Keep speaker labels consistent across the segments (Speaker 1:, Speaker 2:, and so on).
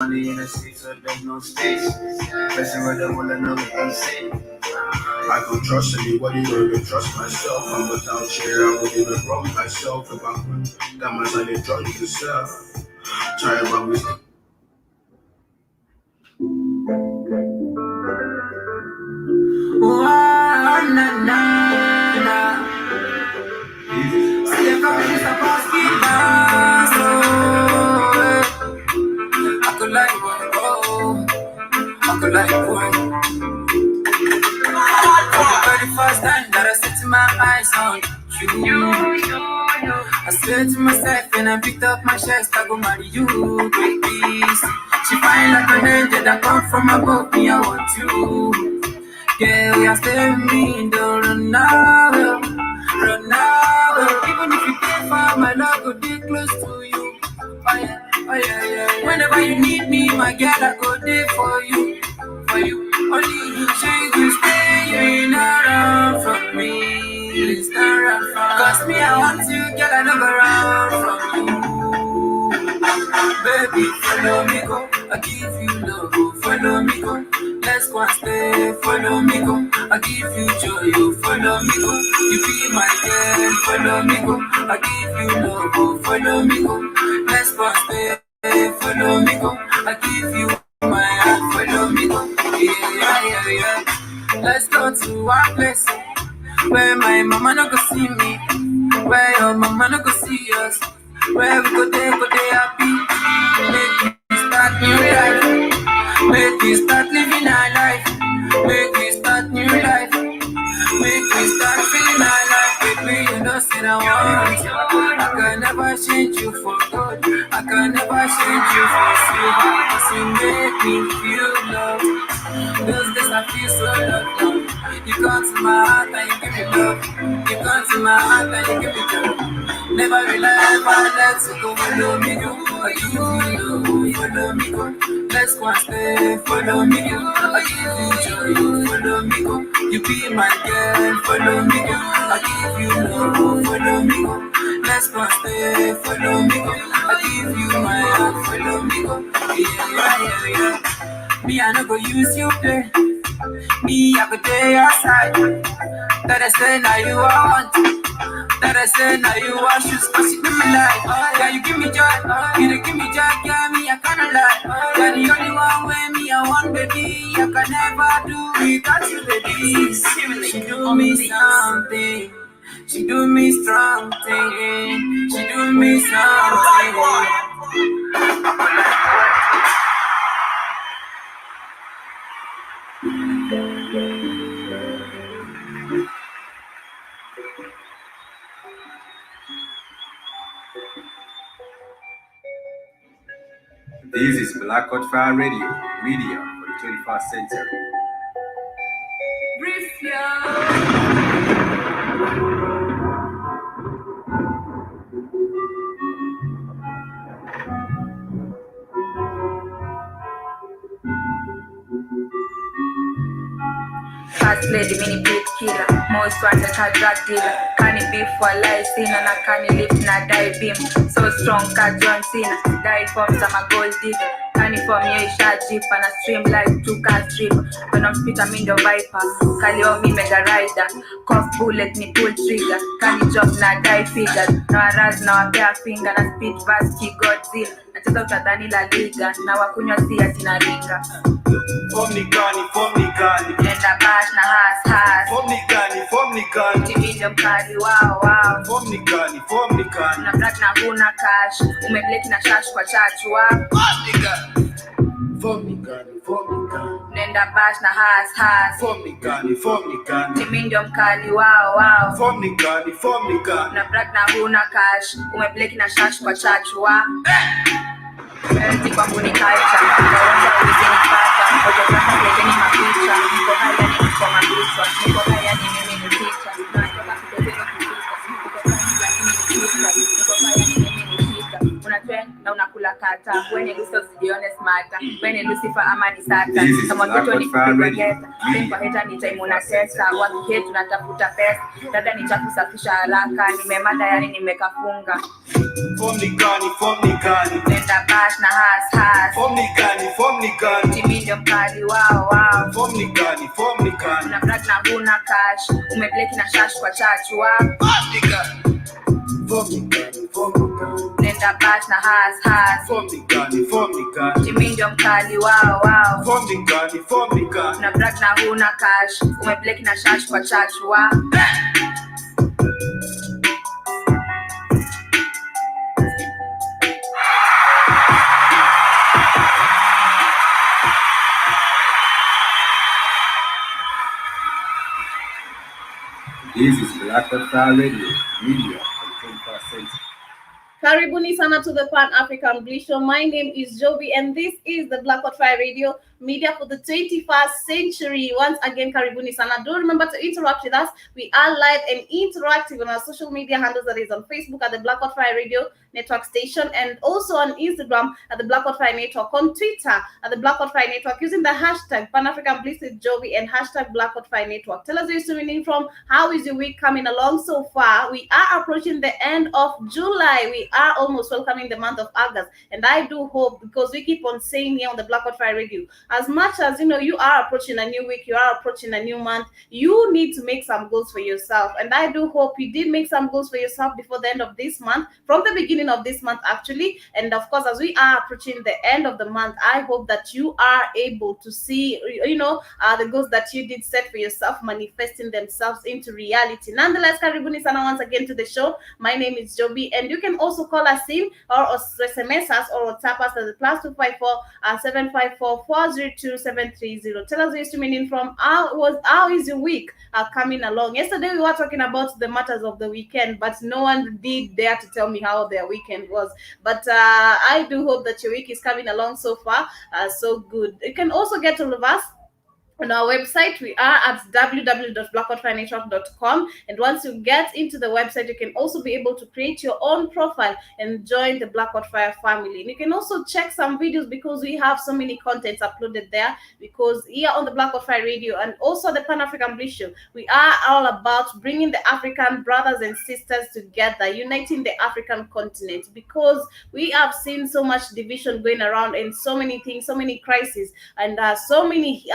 Speaker 1: money in the seat, so there's no space. Person where they will another AC. I could trust anybody, don't even trust myself. I'm without chair, I wouldn't even wrong myself if I could. That much I did drug yourself. Try about me.
Speaker 2: First time that I set my eyes on you. I said to myself and I picked up my chest, I go marry you, baby. She fine like an angel that come from above me, I want you. Girl, you stay with me, don't run now, run now. Even if you can't find my love, go be close to you. Oh yeah, oh yeah, yeah. Whenever you need me, my girl, I go there for you, for you. Only you say you stay, you ain't not run from me. Please don't run from. Cause me, I want you, girl, I don't go run from you. Baby, follow me, go. I give you love, oh, follow me, go. Let's go and stay, follow me, go. I give you joy, oh, follow me, go. You be my girl, follow me, go. I give you love, oh, follow me, go. Let's go and stay, follow me, go. I give you my heart, follow me, go. Yeah. Let's go to our place where my mama no go see me, where your mama no go see us, where we go there happy. Make we start new life, make we start living our life, make we start new life, make we start feeling our life. Baby, you know say I want you. I can never change you for good, I can never change you for silver. Cause you make me feel love. Those days I feel so loved. You come to my heart and you give me love. You come to my heart and you give me joy. Never will I ever let you go. Follow me, go. I give you love. Follow me, go. Let's go and stay. Follow me, go. I give you joy. Follow me, go. You be my girl. Follow me, go. I give you love. Follow me, go. Let's go and stay. Follow me, go. I give you my heart. Follow me, go. Yeah. Me, I no go use you play. Me, I go stay outside. That I say now you want. That I say now you want. Cause you give me life. Yeah, you give me joy. You dey give me joy. Yeah, me, I cannot lie. You're the only one with me, I want, baby. I can never do without you, baby. She do me something. She do me strong thing. She do me something.
Speaker 3: This is Black Fire Radio, media for the 21st century.
Speaker 2: Brief,
Speaker 4: Fast lady, mini beat killer. Most wanted car drug dealer. Can it be for life sin and I can't live in a dive beam. So strong cat John Cena. Died from some gold digger. Can it from you shot jeep and a stream like 2-car strip. When I'm spit I'm in the viper. Call you me mega rider. Cough bullet me pull trigger. Can it jump na die figures. Now I rise now a bare finger. Na speed fast key Godzilla. Nacheza utadhani la liga. Na wakunywa si atina riga.
Speaker 1: Form ni gani.
Speaker 4: Nenda bash na has.
Speaker 1: Form ni gani.
Speaker 4: Timinyo mkali wow.
Speaker 1: Form ni gani.
Speaker 4: Na black na huna cash. Umebleki na shash kwa chachu wa.
Speaker 1: Form ni gani.
Speaker 4: Nenda bash na has.
Speaker 1: Form ni gani.
Speaker 4: Timinyo mkali wow.
Speaker 1: Form ni gani.
Speaker 4: Na black na huna cash. Umebleki na shash kwa chachu wa. Mti kwa mbuni kaicha. Naonza ulizini pata. Ojo zaka leteni mapicha. Niko haya ni niko mapicha. Niko haya ni mimi ni picha. Natoka kutozero kupika. Niko haya ni mimi ni picha. Niko haya ni mimi ni picha. Una trend na unakula kata. Wenye gusto usijione smart. mata Wene Lucifer ama ni Satan
Speaker 3: This is
Speaker 4: kama
Speaker 3: Black
Speaker 4: mtoto ni
Speaker 3: Godfire
Speaker 4: kupigwa
Speaker 3: Radio.
Speaker 4: geta Tempa heta ni time unatesa Wakike tunatafuta pesa Dada ni chafu safisha haraka Nimemada yani nimekafunga
Speaker 1: Form ni gani
Speaker 4: Nenda bash na has
Speaker 1: Form ni gani
Speaker 4: Timi ndio mkali wow
Speaker 1: Form ni gani
Speaker 4: Una brag na huna cash Umebleki na shash kwa chachu wa
Speaker 1: Form ni gani
Speaker 4: Nenda bash na has
Speaker 1: Form ni gani
Speaker 4: Timi ndio mkali wow
Speaker 1: Form ni gani
Speaker 4: Una brag na huna cash Umebleki na shash kwa chachu wa
Speaker 3: This is Black Godfire Radio, media for the 21st century.
Speaker 5: Karibuni sana to the Pan-African Bliss Show. My name is Joby and this is the Black Fire Radio media for the 21st century. Once again, Karibuni sana. Do remember to interact with us. We are live and interactive on our social media handles, that is on Facebook at the Black Fire Radio Network Station and also on Instagram at the Black Fire Network, on Twitter at the Black Fire Network using the hashtag Pan-African Bliss with Joby and hashtag Black Fire Network. Tell us where you're tuning in from. How is your week coming along so far? We are approaching the end of July. We are almost welcoming the month of August, and I do hope, because we keep on saying here on the Black Fire Radio, as much as you are approaching a new week, you are approaching a new month, you need to make some goals for yourself, and I do hope you did make some goals for yourself before the end of this month, from the beginning of this month actually. And of course, as we are approaching the end of the month, I hope that you are able to see the goals that you did set for yourself manifesting themselves into reality. Nonetheless, karibuni sana once again to the show. My name is Joby, and you can also call us in or SMS us or WhatsApp us at the +254 754 402 730. Tell us where you're tuning in from. How is your week coming along? Yesterday we were talking about the matters of the weekend, but no one did dare to tell me how their weekend was. But I do hope that your week is coming along so far. So good. You can also get all of us on our website. We are at www.blackfire.com, and once you get into the website, you can also be able to create your own profile and join the Black Fire family. And you can also check some videos, because we have so many contents uploaded there, because here on the Black Fire Radio and also the Pan-African Bliss Show, we are all about bringing the African brothers and sisters together, uniting the African continent, because we have seen so much division going around and so many things, so many crises, and so many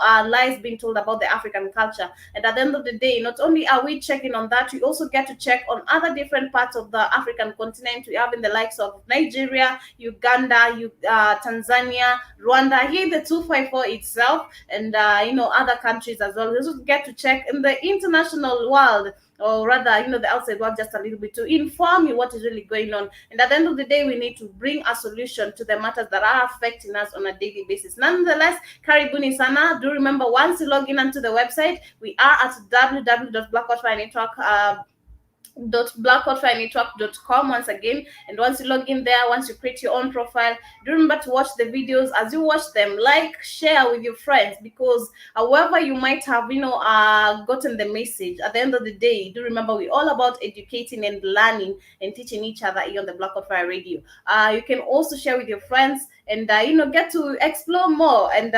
Speaker 5: lies being told about the African culture. And at the end of the day, not only are we checking on that, we also get to check on other different parts of the African continent. We have in the likes of Nigeria, Uganda, Tanzania, Rwanda, here the 254 itself, and other countries as well. We also get to check in the international world, or rather, the outside world, just a little bit, to inform you what is really going on. And at the end of the day, we need to bring a solution to the matters that are affecting us on a daily basis. Nonetheless, karibuni sana. Do remember, once you log in onto the website, we are at www.blackfirenetwork.com once again. And once you log in there, once you create your own profile, do remember to watch the videos. As you watch them, like, share with your friends, because however you might have gotten the message, at the end of the day, do remember, we're all about educating and learning and teaching each other here on the Black Fire Radio. You can also share with your friends and get to explore more, and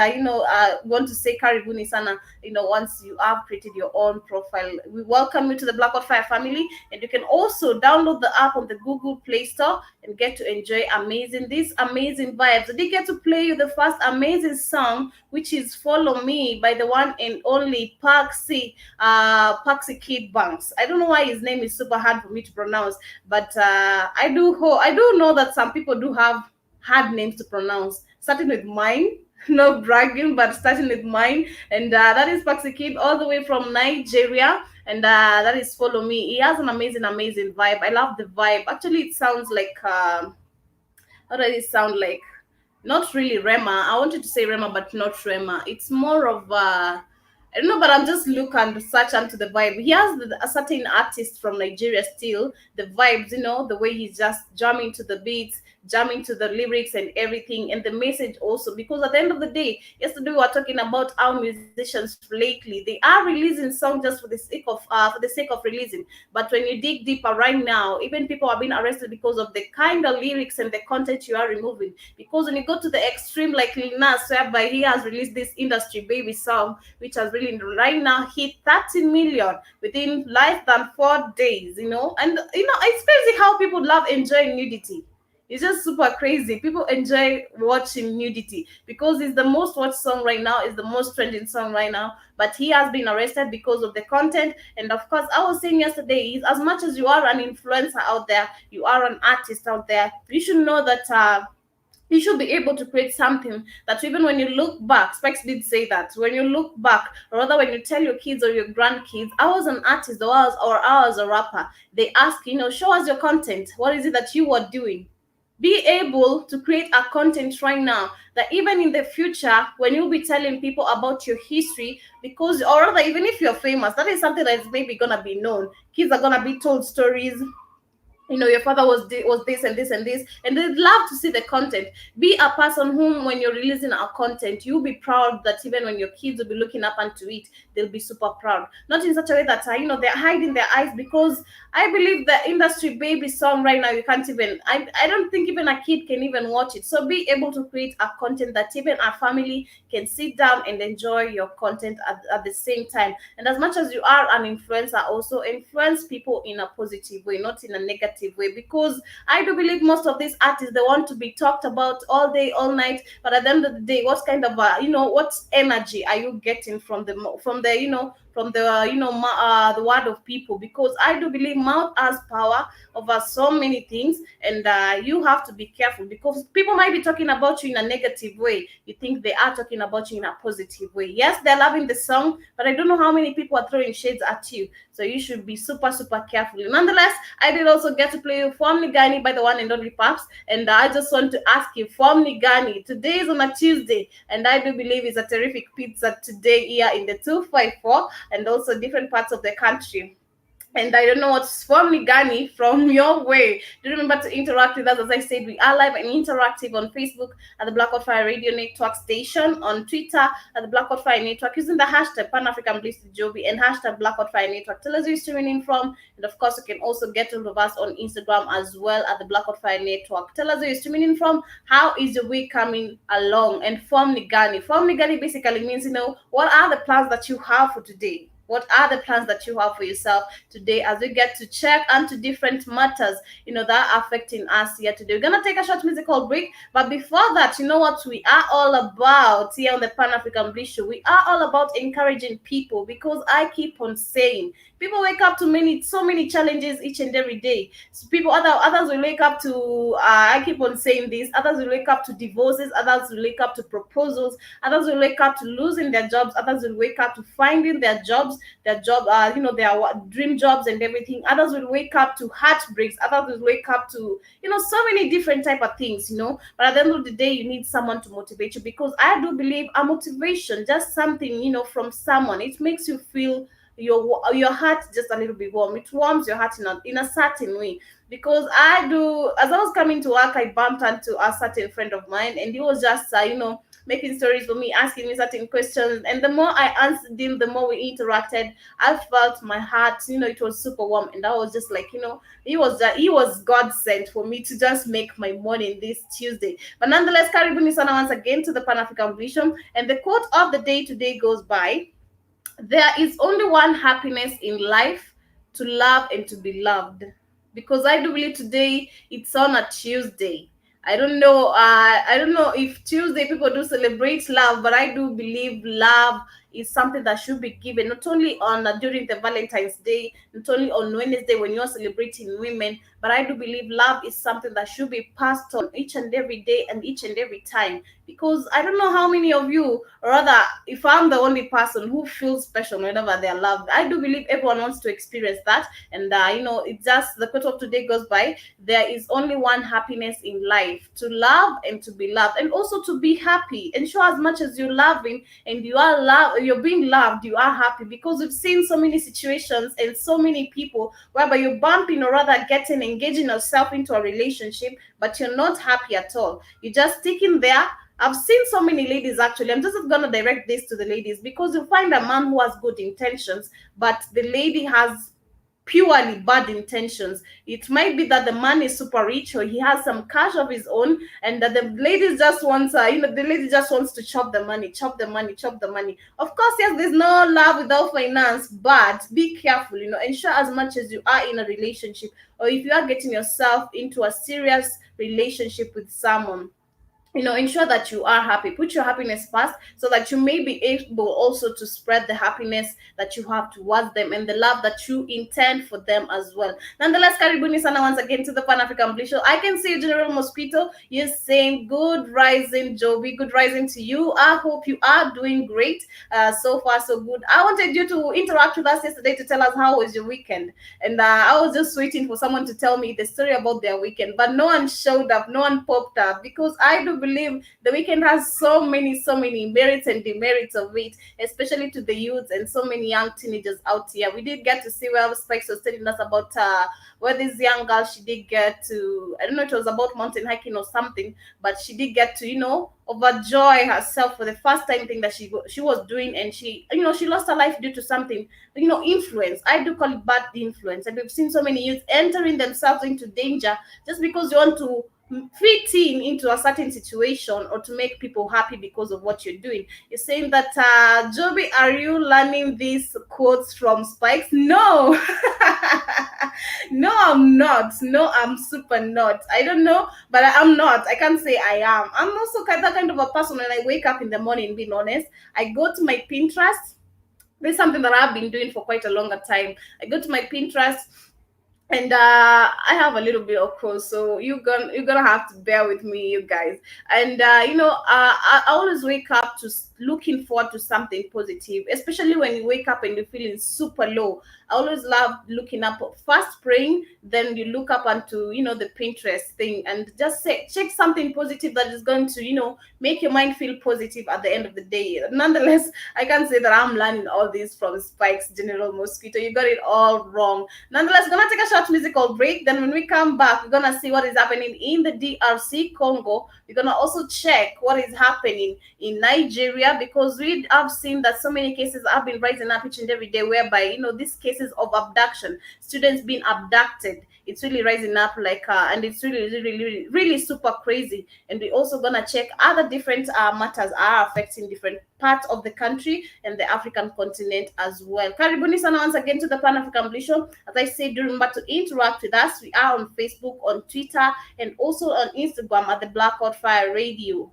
Speaker 5: want to say karibuni sana. Once you have created your own profile, we welcome you to the Black Fire family. And you can also download the app on the Google Play Store and get to enjoy these amazing vibes. They get to play you the first amazing song, which is "Follow Me" by the one and only Paxi Kid Banks. I don't know why his name is super hard for me to pronounce, but I do know that some people do have hard names to pronounce, starting with mine. No bragging, but starting with mine. And that is Paxi Kid, all the way from Nigeria. And that is "Follow Me." He has an amazing vibe. I love the vibe. Actually, it sounds like how does it sound like? Not really Rema. I wanted to say Rema, but not Rema. It's more of I don't know, but I'm just looking and search onto the vibe. He has a certain artist from Nigeria still. The vibes, the way he's just jamming to the beats, jam into the lyrics and everything, and the message also. Because at the end of the day, yesterday we were talking about how musicians lately, they are releasing songs just for the sake of releasing. But when you dig deeper right now, even people are being arrested because of the kind of lyrics and the content you are removing. Because when you go to the extreme, like Lil Nas, whereby he has released this industry baby song, which has really right now hit 30 million within less than 4 days, and it's crazy how people love enjoying nudity. It's just super crazy. People enjoy watching nudity because it's the most watched song right now, it's the most trending song right now. But he has been arrested because of the content. And of course, I was saying yesterday is, as much as you are an influencer out there, you are an artist out there, you should know that you should be able to create something that even when you look back, Specs did say that, when you look back, or rather when you tell your kids or your grandkids, I was an artist, I was a rapper, they ask, show us your content. What is it that you were doing? Be able to create a content right now that even in the future, when you'll be telling people about your history, because, or rather, even if you're famous, that is something that is maybe gonna be known. Kids are gonna be told stories. Your father was this and this and this, and they'd love to see the content. Be a person whom, when you're releasing our content, you'll be proud that even when your kids will be looking up onto it, they'll be super proud. Not in such a way that they're hiding their eyes, because I believe the industry baby song right now, you can't even, I don't think even a kid can even watch it. So be able to create a content that even our family can sit down and enjoy your content at the same time. And as much as you are an influencer, also influence people in a positive way, not in a negative way. Because I do believe most of these artists, they want to be talked about all day, all night. But at the end of the day, what kind of what energy are you getting from the the word of people? Because I do believe mouth has power over so many things, and you have to be careful, because people might be talking about you in a negative way. You think they are talking about you in a positive way. Yes, they're loving the song, but I don't know how many people are throwing shades at you. So you should be super, super careful. Nonetheless, I did also get to play Form Nigani by the one and only Paps. And I just want to ask you, Form Nigani, today is on a Tuesday, and I do believe it's a terrific pizza today here in the 254 and also different parts of the country. And I don't know what's from Nigani from your way. Do remember to interact with us. As I said, we are live and interactive on Facebook at the Black Hot Fire Radio Network station, on Twitter at the Black Hot Fire Network, using the hashtag Pan-African Bliss with Joby and hashtag Black Hot Fire Network. Tell us where you're streaming in from. And of course, you can also get all of us on Instagram as well at the Black Hot Fire Network. Tell us where you're streaming in from. How is your week coming along? And from Nigani. From Nigani basically means, what are the plans that you have for today? What are the plans that you have for yourself today, as we get to check onto different matters, that are affecting us here today? We're going to take a short musical break. But before that, you know what we are all about here on the Pan-African Bliss Show? We are all about encouraging people, because I keep on saying, people wake up to so many challenges each and every day. So others will wake up to, I keep on saying this, others will wake up to divorces, others will wake up to proposals, others will wake up to losing their jobs, others will wake up to finding their dream jobs and everything. Others will wake up to heartbreaks, others will wake up to, so many different type of things, But at the end of the day, you need someone to motivate you, because I do believe a motivation, just something, from someone, it makes you feel your heart just a little bit warm. It warms your heart in a certain way. Because as I was coming to work, I bumped into a certain friend of mine, and he was just making stories for me, asking me certain questions. And the more I answered him, the more we interacted, I felt my heart, it was super warm. And I was just like, he was God sent for me to just make my morning this Tuesday. But nonetheless, karibuni sana once again to the Pan-African Bliss Show. And the quote of the day today goes by, there is only one happiness in life: to love and to be loved. Because I do believe today it's on a Tuesday. I don't know if Tuesday people do celebrate love, but I do believe love is something that should be given, not only on during the Valentine's Day, not only on Wednesday when you're celebrating women, but I do believe love is something that should be passed on each and every day and each and every time. Because I don't know how many of you, or rather, if I'm the only person who feels special whenever they're loved, I do believe everyone wants to experience that. And it's just the quote of today goes by, there is only one happiness in life: to love and to be loved, and also to be happy. Ensure as much as you're loving and you are you're being loved, you are happy, because we've seen so many situations and so many people whereby you're bumping or rather getting engaging yourself into a relationship, but you're not happy at all. You're just sticking there. I've seen so many ladies, actually. I'm just gonna direct this to the ladies, because you find a man who has good intentions, but the lady has purely bad intentions. It might be that the man is super rich, or he has some cash of his own, and that the lady just wants, the lady just wants to chop the money, chop the money, chop the money. Of course, yes, there's no love without finance, but be careful. Ensure as much as you are in a relationship, or if you are getting yourself into a serious relationship with someone, ensure that you are happy. Put your happiness first, so that you may be able also to spread the happiness that you have towards them and the love that you intend for them as well. Nonetheless, karibuni sana once again to the Pan African Bliss Show. I can see General Mosquito. You're saying good rising, Joby. Good rising to you. I hope you are doing great. So far, so good. I wanted you to interact with us yesterday to tell us how was your weekend. And I was just waiting for someone to tell me the story about their weekend, but no one showed up, no one popped up, because I do believe the weekend has so many merits and demerits of it, especially to the youths and so many young teenagers out here. We did get to see where Spikes was telling us about where this young girl, she did get to, I don't know, it was about mountain hiking or something, but she did get to, overjoy herself for the first time thing that she was doing, and she lost her life due to something, influence. I do call it bad influence, and we've seen so many youths entering themselves into danger just because you want to fit in into a certain situation or to make people happy because of what you're doing. You're saying that, Joby, are you learning these quotes from Spikes? No. No, I'm not. No, I'm super not. I don't know, but I'm not. I can't say I am. I'm also that kind of a person. When I wake up in the morning, being honest, I go to my Pinterest. This is something that I've been doing for quite a longer time. I go to my Pinterest, and I have a little bit of course, so you're gonna have to bear with me, you guys. And I always wake up to looking forward to something positive, especially when you wake up and you're feeling super low. I always love looking up, first praying, then you look up onto the Pinterest thing, and just check something positive that is going to make your mind feel positive at the end of the day. Nonetheless, I can't say that I'm learning all this from Spike's General Mosquito. You got it all wrong. Nonetheless, gonna take a short musical break. Then when we come back, we're gonna see what is happening in the DRC Congo. We're gonna also check what is happening in Nigeria, because we have seen that so many cases have been rising up each and every day, whereby these cases of abduction, students being abducted, it's really rising up, and it's really super crazy. And we're also gonna check other different matters are affecting different parts of the country and the African continent as well. Karibuni sana once again to the Pan African Bliss Show. As I said, do remember to interact with us. We are on Facebook, on Twitter, and also on Instagram at the Blackout Fire Radio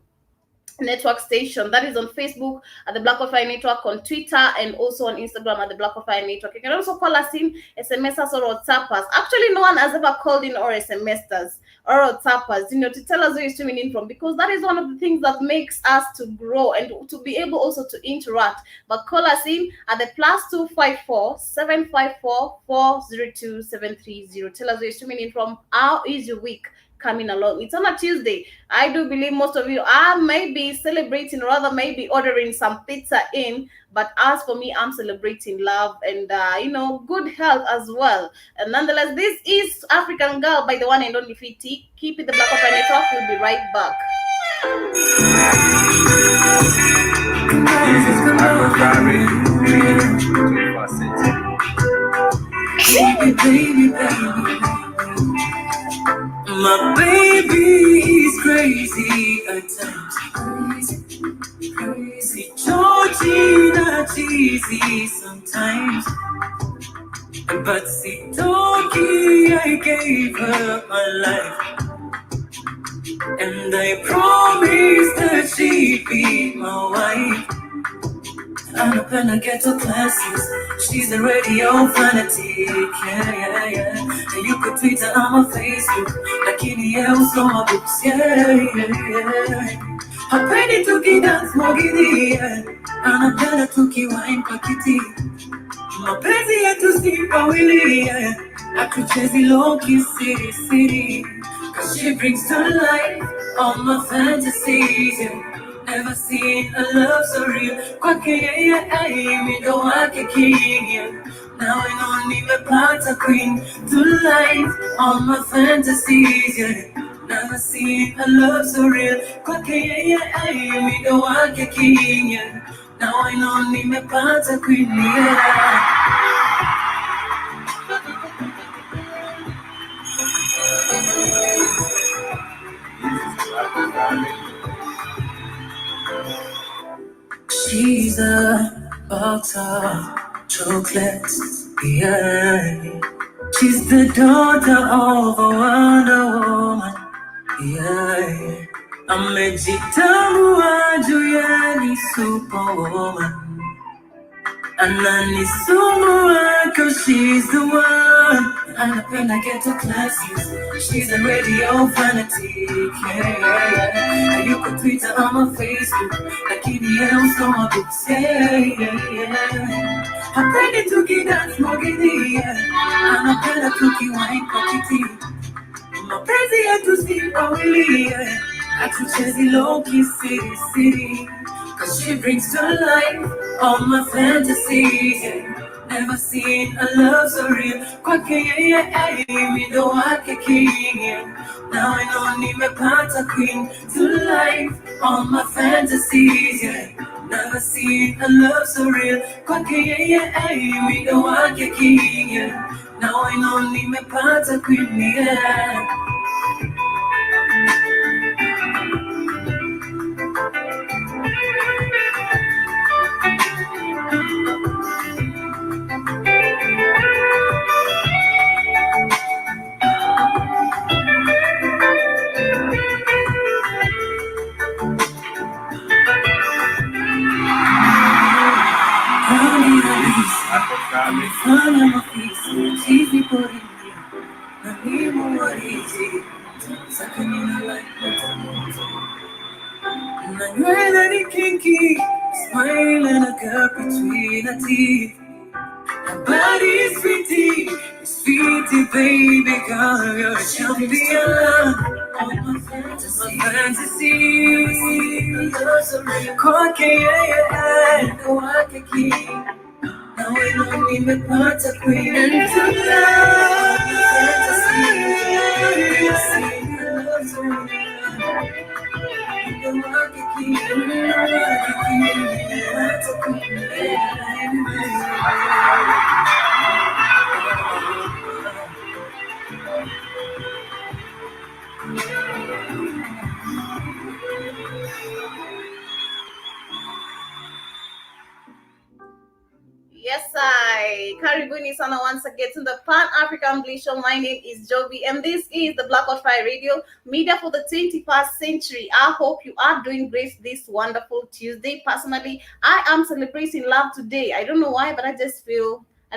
Speaker 5: network station. That is on Facebook at the Black of Fire Network, on Twitter, and also on Instagram at the Black of Fire Network. You can also call us in, SMS us or WhatsApp us. Actually, no one has ever called in or SMS us or WhatsApp us, to tell us where you're streaming in from, because that is one of the things that makes us to grow and to be able also to interact. But call us in at the +254 754 402 730. Tell us where you're streaming in from. How is your week coming along? It's on a Tuesday. I do believe most of you are maybe celebrating, or rather maybe ordering some pizza in, but as for me, I'm celebrating love and good health as well. And nonetheless, this is African Girl by the one and only Fiti. Keep it the Black Opera Network. We'll be right back.
Speaker 3: This is Black Radio,
Speaker 2: My baby is crazy at times. Crazy, Georgina, cheesy sometimes. But see, Toki, I gave her my life. And I promised that she'd be my wife. Anapenda ghetto classes. She's a radio fanatic, yeah. And you could tweet her on my Facebook, lakini yeah, usoma books, yeah. Hapendi tukidance mogidi, yeah. Anapenda tukiwine kwa kiti. Mapenzi yetu si wawili, yeah. Hatuchezi low key city. Cause she brings to life all my fantasies, yeah. Never seen seen a love so real. Kwake yeye aimido wake king, yeah. Now I know nimepata queen to life all my fantasies, yeah. Never seen a love so real. Kwake yeye aimido wake king, yeah. Now I know nimepata queen, yeah. She's a box of chocolates, yeah. She's the daughter of a Wonder Woman, yeah. Amejitambua juu ya ni superwoman. Ananisumbua cause she's the one. Anapenda ghetto classics. She's a radio fanatic, yeah. You could tweet her on my Facebook, lakini yeye usoma books, yeah. Hapendi tukidance mogini, yeah. Anapenda tukiwine kwa kiti. Mapenzi yetu si wawili, yeah. Hatuchezi low key city city. Cause she brings to life all my fantasies, yeah. Never seen a love so real. Kwake yeye aimido wake king, yeah. Now I know nimepata queen to life all my fantasies, yeah. Never seen a love so real. Kwake yeye aimido wake king, yeah. Now I know nimepata queen, yeah. Fanya mafisi, chizi porini, na limu wariti, sakanina like moto. Na nywele ni kinky, smile and a gap between her teeth. Her body is sweetie, baby girl, you're a champion. All my fantasy, kwake yeye, kwake king. Now I know nimepata queen and to love
Speaker 5: Yes, Karibuni sana once again to the Pan-African Bliss Show. My name is Joby, and this is the Black Fire Radio, media for the 21st century. I hope you are doing great this wonderful Tuesday. Personally, I am celebrating love today. I don't know why, but I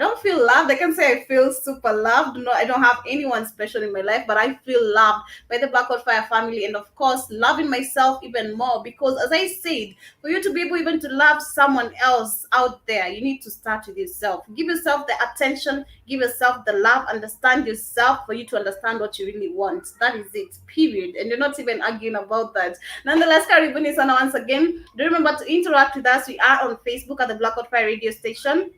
Speaker 5: don't feel loved. I can say I feel super loved. No, I don't have anyone special in my life, but I feel loved by the Black Fire family, and of course, loving myself even more. Because as I said, for you to be able even to love someone else out there, you need to start with yourself. Give yourself the attention, give yourself the love, understand yourself for you to understand what you really want. That is it, period. And you're not even arguing about that. Nonetheless, Karibuni sana once again. Do remember to interact with us. We are on Facebook at the Black Fire Radio Station.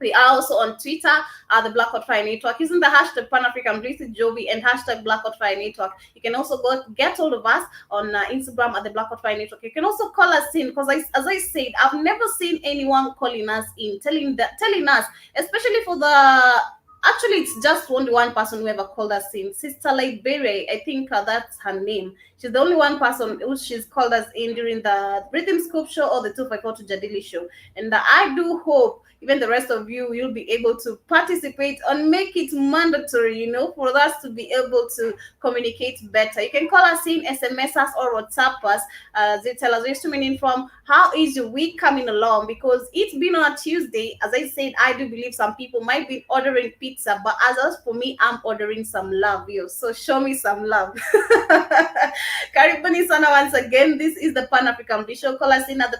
Speaker 5: We are also on Twitter at the Black Fire Network using the hashtag Pan-African Bliss Joby and hashtag Black Fire Network. You can also go get hold of us on Instagram at the Black Fire Network. You can also call us in because, as I said, I've never seen anyone calling us in, telling us, especially for the. Actually, it's just only one person who ever called us in. Sister Liberia, I think that's her name. She's the only one person who she's called us in during the Rhythm Scoop show or the 254 to Jadili show. And I do hope even the rest of you will be able to participate and make it mandatory, for us to be able to communicate better. You can call us in, SMS us, or WhatsApp us. They tell us where to tune in from. How is your week coming along? Because it's been on a Tuesday. As I said, I do believe some people might be ordering pizza pizza, but as for me, I'm ordering some love, yo. So show me some love. Karibuni sana once again. This is the Pan African Bliss Show. Call us in at the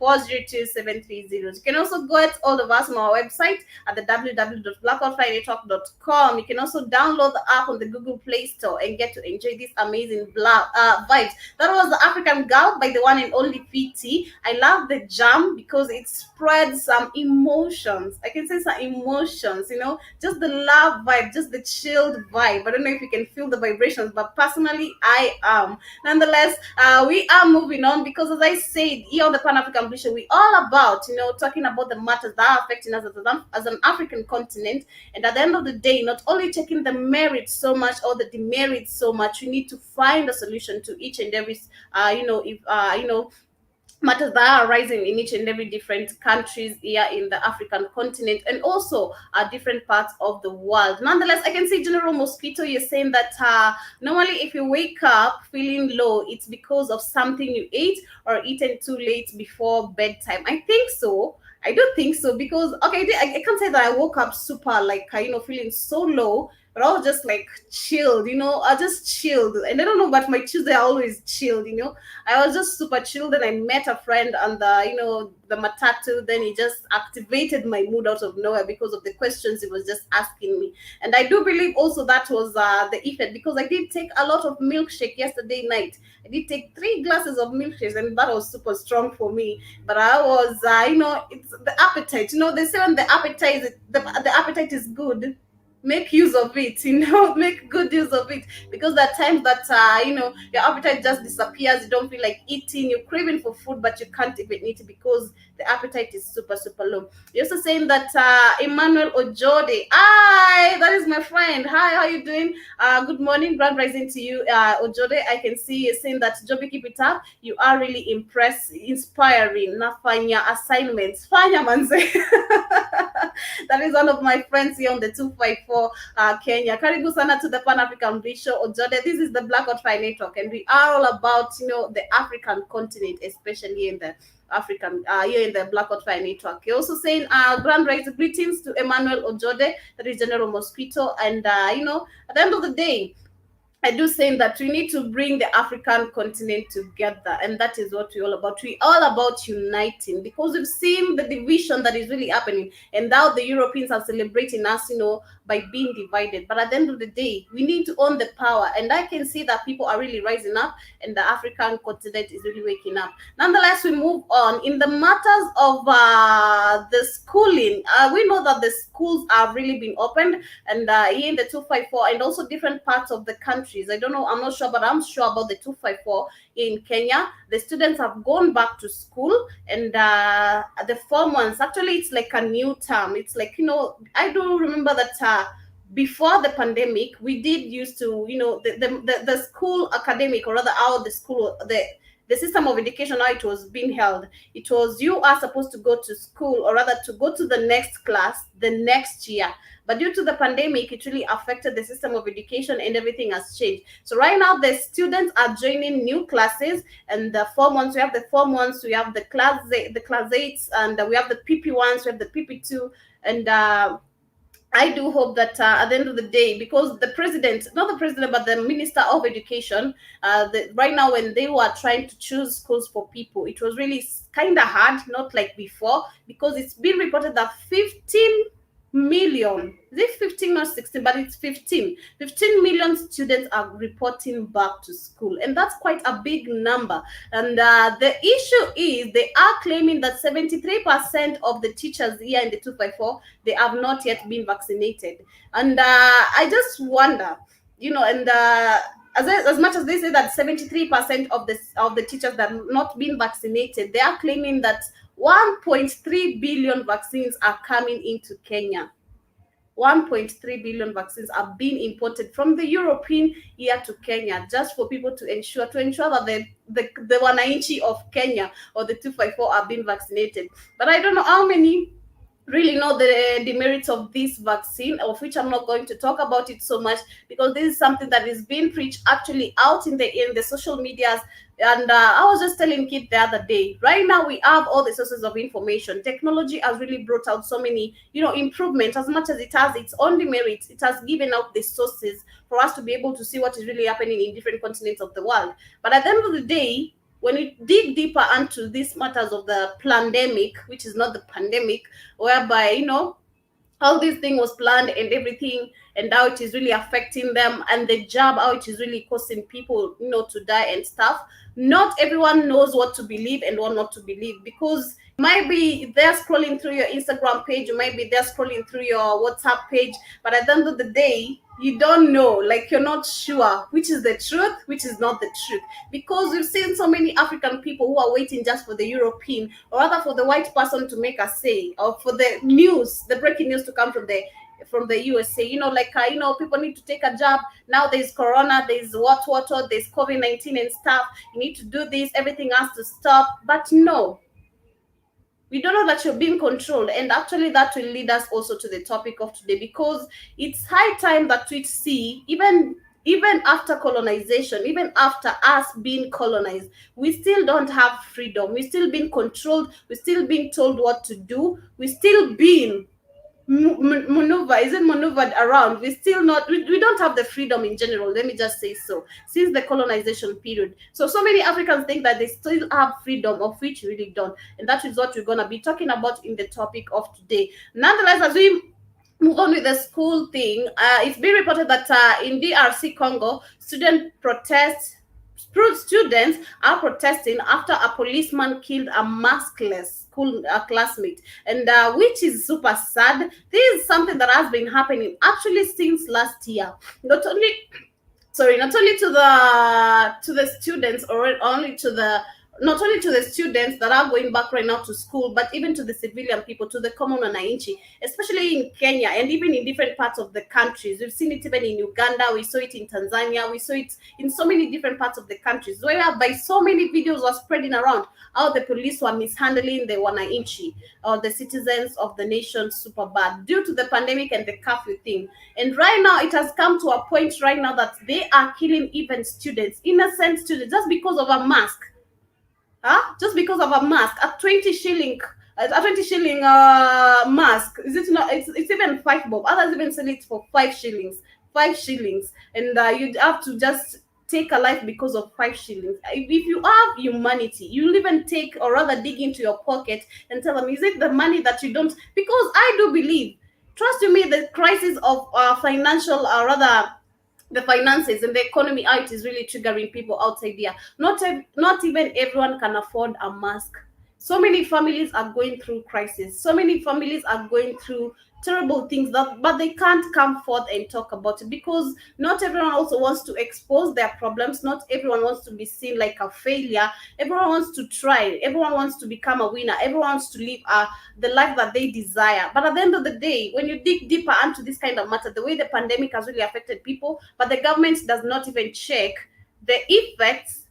Speaker 5: +254-754-402-730. You can also go at all of us on our website at the www.blackoutfridaytalk.com. You can also download the app on the Google Play Store and get to enjoy these amazing vibes. That was the African Girl by the one and only PT. I love the jam because it spreads some emotions. I can say some emotions, just the love vibe, just the chilled vibe. I don't know if you can feel the vibrations, but personally, I am. Nonetheless, we are moving on because, as I said, here on the Pan African Bliss Show, we all about, talking about the matters that are affecting us as an African continent. And at the end of the day, not only checking the merits so much or the demerits so much, we need to find a solution to each and every, matters that are arising in each and every different countries here in the African continent and also different parts of the world. Nonetheless, I can see General Mosquito, you're saying that normally if you wake up feeling low, it's because of something you ate or eaten too late before bedtime. I think so. I do think so because, okay, I can't say that I woke up super, feeling so low, but I was just chilled, I just chilled. And I don't know, but my Tuesday are always chilled, I was just super chilled. And I met a friend on the matatu. Then he just activated my mood out of nowhere because of the questions he was just asking me. And I do believe also that was the effect because I did take a lot of milkshake yesterday night. I did take 3 glasses of milkshake and that was super strong for me. But I was, it's the appetite. They say when the appetite is good, make use of it, make good use of it, because there are times that your appetite just disappears. You don't feel like eating, you're craving for food, but you can't even eat it because the appetite is super low. You're also saying that Emmanuel Ojode, hi, that is my friend. Hi, how you doing? Good morning, grand rising to you, Ojode. I can see you saying that, Joby, keep it up, you are really inspiring. Nafanya assignments, fanya manze. That is one of my friends here on the 254 Kenya. Karibu sana to the Pan African Bliss Show, Ojode. This is the Blackout Fire Network, and we are all about the African continent, especially in the African here in the Blackout Fire Network. You're also saying grand rise greetings to Emmanuel Ojode, that is General Mosquito, and at the end of the day, I do say that we need to bring the African continent together, and that is what we're all about. We're all about uniting because we've seen the division that is really happening, and now the Europeans are celebrating us, by being divided. But at the end of the day, we need to own the power, and I can see that people are really rising up, and the African continent is really waking up. Nonetheless, we move on. In the matters of the schooling, we know that the schools have really been opened, and here in the 254 and also different parts of the countries. I don't know, I'm not sure, but I'm sure about the 254 in Kenya. The students have gone back to school, and the form ones, actually, it's like a new term. It's like, I do remember that before the pandemic, we did used to, the school academic, or rather how the school, the system of education, how it was being held. It was, you are supposed to go to school, or rather to go to the next class the next year. But due to the pandemic, it really affected the system of education, and everything has changed. So right now, the students are joining new classes, and the form ones, we have the form ones, we have the class 8s, and we have the PP ones, we have the PP2, and I do hope that at the end of the day, because the president, not the president, but the minister of education, right now when they were trying to choose schools for people, it was really kind of hard, not like before, because it's been reported that 15 million, is it 15 or 16, but it's 15 million students are reporting back to school, and that's quite a big number. And the issue is, they are claiming that 73% of the teachers here in the 254, they have not yet been vaccinated. And I just wonder, and as much as they say that 73% of the teachers that have not been vaccinated, they are claiming that 1.3 billion vaccines are coming into Kenya. 1.3 billion vaccines are being imported from the European here to Kenya, just for people to ensure that the wananchi of Kenya, or the 254, are being vaccinated. But I don't know how many really know the demerits of this vaccine, of which I'm not going to talk about it so much, because this is something that is being preached actually out in the social medias And I was just telling Kid the other day, right now we have all the sources of information. Technology has really brought out so many, improvements. As much as it has its own demerits, it has given out the sources for us to be able to see what is really happening in different continents of the world. But at the end of the day, when you dig deeper into these matters of the pandemic, which is not the pandemic, whereby, how this thing was planned and everything, and how it is really affecting them, and the job, how it is really causing people, to die and stuff. Not everyone knows what to believe and what not to believe, because you might be there scrolling through your Instagram page, you might be there scrolling through your WhatsApp page, but at the end of the day, you don't know, like, you're not sure which is the truth, which is not the truth, because we've seen so many African people who are waiting just for the European, or rather for the white person to make a say, or for the news, the breaking news to come from the USA. People need to take a job now. There's corona, there's what, there's COVID-19 and stuff. You need to do this, everything has to stop. But no, we don't know that you're being controlled. And actually that will lead us also to the topic of today, because it's high time that we see, even after colonization, even after us being colonized, we still don't have freedom. We're still being controlled. We're still being told what to do. We're still being maneuvered around. We don't have the freedom in general, let me just say so, since the colonization period. So many Africans think that they still have freedom, of which we really don't. And that is what we're going to be talking about in the topic of today. Nonetheless, as we move on with the school thing, it's been reported that in DRC Congo, students are protesting after a policeman killed a maskless school classmate, and which is super sad. This is something that has been happening actually since last year. Not only to the students, or only to the not only to the students that are going back right now to school, but even to the civilian people, to the common wananchi, especially in Kenya and even in different parts of the countries. We've seen it even in Uganda, we saw it in Tanzania, we saw it in so many different parts of the countries, whereby so many videos were spreading around how the police were mishandling the wananchi, or the citizens of the nation, super bad, due to the pandemic and the curfew thing. And right now, it has come to a point right now that they are killing even students, innocent students, just because of a mask. Just because of a mask, a 20 shilling mask. Is it not? It's even 5 bob. Others even sell it for 5 shillings. 5 shillings, and you'd have to just take a life because of 5 shillings. If you have humanity, you'll even take, or rather dig into your pocket and tell them, is it the money that you don't? Because I do believe, trust you me, the crisis of financial, rather the finances and the economy, how it is really triggering people outside there. Not even everyone can afford a mask. So many families are going through crisis. So many families are going through terrible things, but they can't come forth and talk about it, because not everyone also wants to expose their problems. Not everyone wants to be seen like a failure. Everyone wants to try. Everyone wants to become a winner. Everyone wants to live the life that they desire. But at the end of the day, when you dig deeper into this kind of matter, the way the pandemic has really affected people, but the government does not even check the effects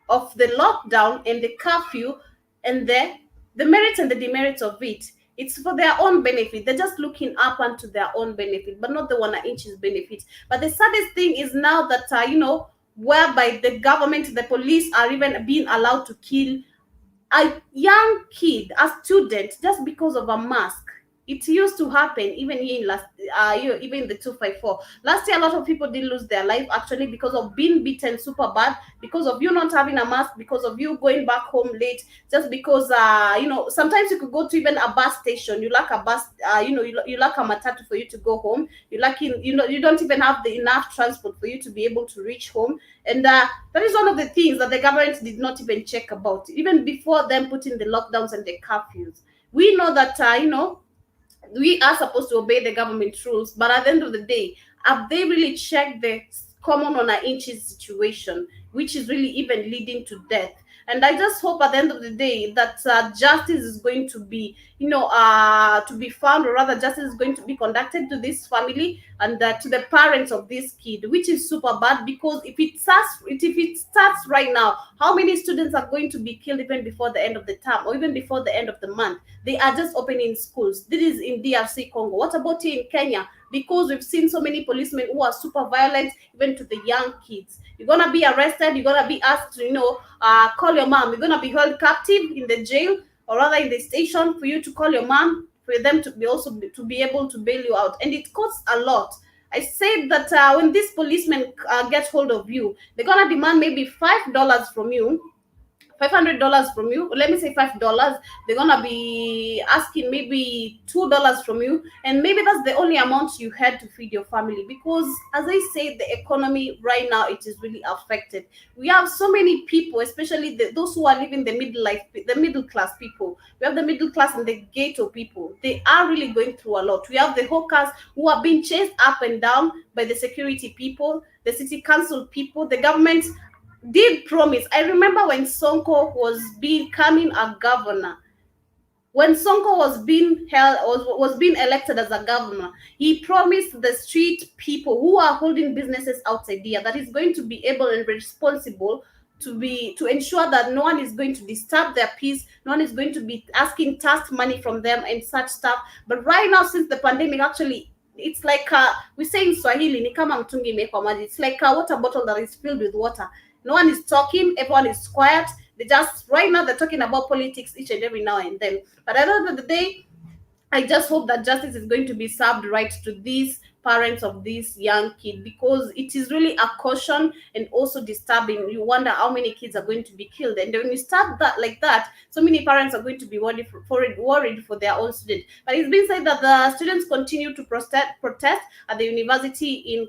Speaker 5: of the lockdown and the curfew and the merits and the demerits of it. It's for their own benefit. They're just looking up onto their own benefit, but not the wananchi's benefit. But the saddest thing is now that, whereby the government, the police are even being allowed to kill a young kid, a student, just because of a mask. It used to happen even here in last even the 254. Last year, a lot of people did lose their life actually because of being beaten super bad, because of you not having a mask, because of you going back home late, just because sometimes you could go to even a bus station, you lack a bus, you lack a matatu for you to go home, you don't even have the enough transport for you to be able to reach home. And that is one of the things that the government did not even check about, even before them putting the lockdowns and the curfews. We know that we are supposed to obey the government rules, but at the end of the day, have they really checked the common on an inches situation, which is really even leading to death? And I just hope at the end of the day that justice is going to be, to be found, or rather justice is going to be conducted to this family and to the parents of this kid, which is super bad. Because if it starts right now, how many students are going to be killed even before the end of the term, or even before the end of the month? They are just opening schools. This is in DRC Congo. What about here in Kenya? because we've seen so many policemen who are super violent, even to the young kids. You're gonna be arrested, you're gonna be asked to, call your mom. You're gonna be held captive in the jail, or rather in the station, for you to call your mom, for them to be to be able to bail you out, and it costs a lot. I said that when these policemen get hold of you, they're gonna demand maybe $5 from you, $500 from you. Let me say $5. They're gonna be asking maybe $2 from you, and maybe that's the only amount you had to feed your family. Because, as I say, the economy right now, it is really affected. We have so many people, especially those who are living the middle class people. We have the middle class and the ghetto people. They are really going through a lot. We have the hawkers who are being chased up and down by the security people, the city council people. The government did promise. I remember when Sonko was becoming a governor, when Sonko was being elected as a governor, he promised the street people who are holding businesses outside here that he's going to be able and responsible to ensure that no one is going to disturb their peace, no one is going to be asking tax money from them and such stuff. But right now, since the pandemic, actually, it's like we say in Swahili, ni kama mtungi imewekwa maji. It's like a water bottle that is filled with water. No one is talking, everyone is quiet. They just, right now, they're talking about politics each and every now and then. But at the end of the day, I just hope that justice is going to be served right to these parents of this young kid, because it is really a caution and also disturbing. You wonder how many kids are going to be killed, and when you start that like that, so many parents are going to be worried for their own student. But it's been said that the students continue to protest at the university in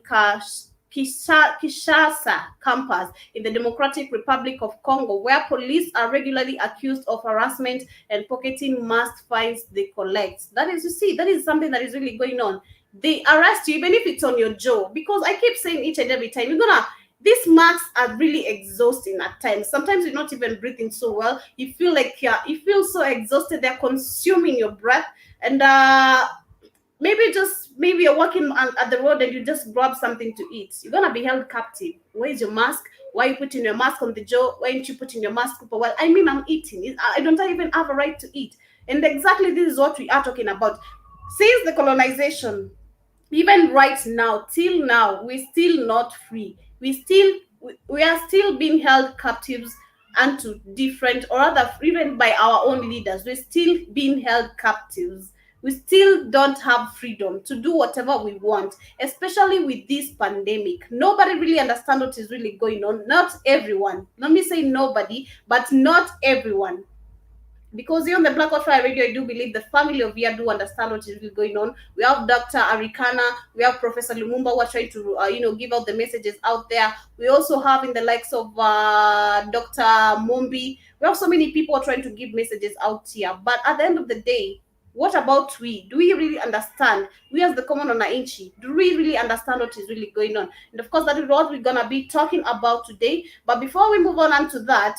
Speaker 5: Kinshasa campus in the Democratic Republic of Congo, where police are regularly accused of harassment and pocketing mass fines they collect. That is, you see, that is something that is really going on. They arrest you even if it's on your jaw, because I keep saying each and every time, these marks are really exhausting at times. Sometimes you're not even breathing so well. You feel like you feel so exhausted. They're consuming your breath, and maybe you're walking at the road and you just grab something to eat. You're gonna be held captive. Where's your mask? Why are you putting your mask on the jaw? Why aren't you putting your mask up? Well, I mean, I'm eating. I don't even have a right to eat. And exactly this is what we are talking about. Since the colonization, even right now, till now, we're still not free. We are still being held captives unto different, or rather, even by our own leaders. We're still being held captives. We still don't have freedom to do whatever we want, especially with this pandemic. Nobody really understands what is really going on. Not everyone. Let me say nobody, but not everyone. Because here on the Black Fire Radio, I do believe the family of here do understand what is really going on. We have Dr. Arikana, we have Professor Lumumba, who are trying to, give out the messages out there. We also have in the likes of Dr. Mumbi. We have so many people trying to give messages out here. But at the end of the day, what about we? Do we really understand? We as the common wananchi, do we really understand what is really going on? And of course, that is what we're going to be talking about today. But before we move on to that,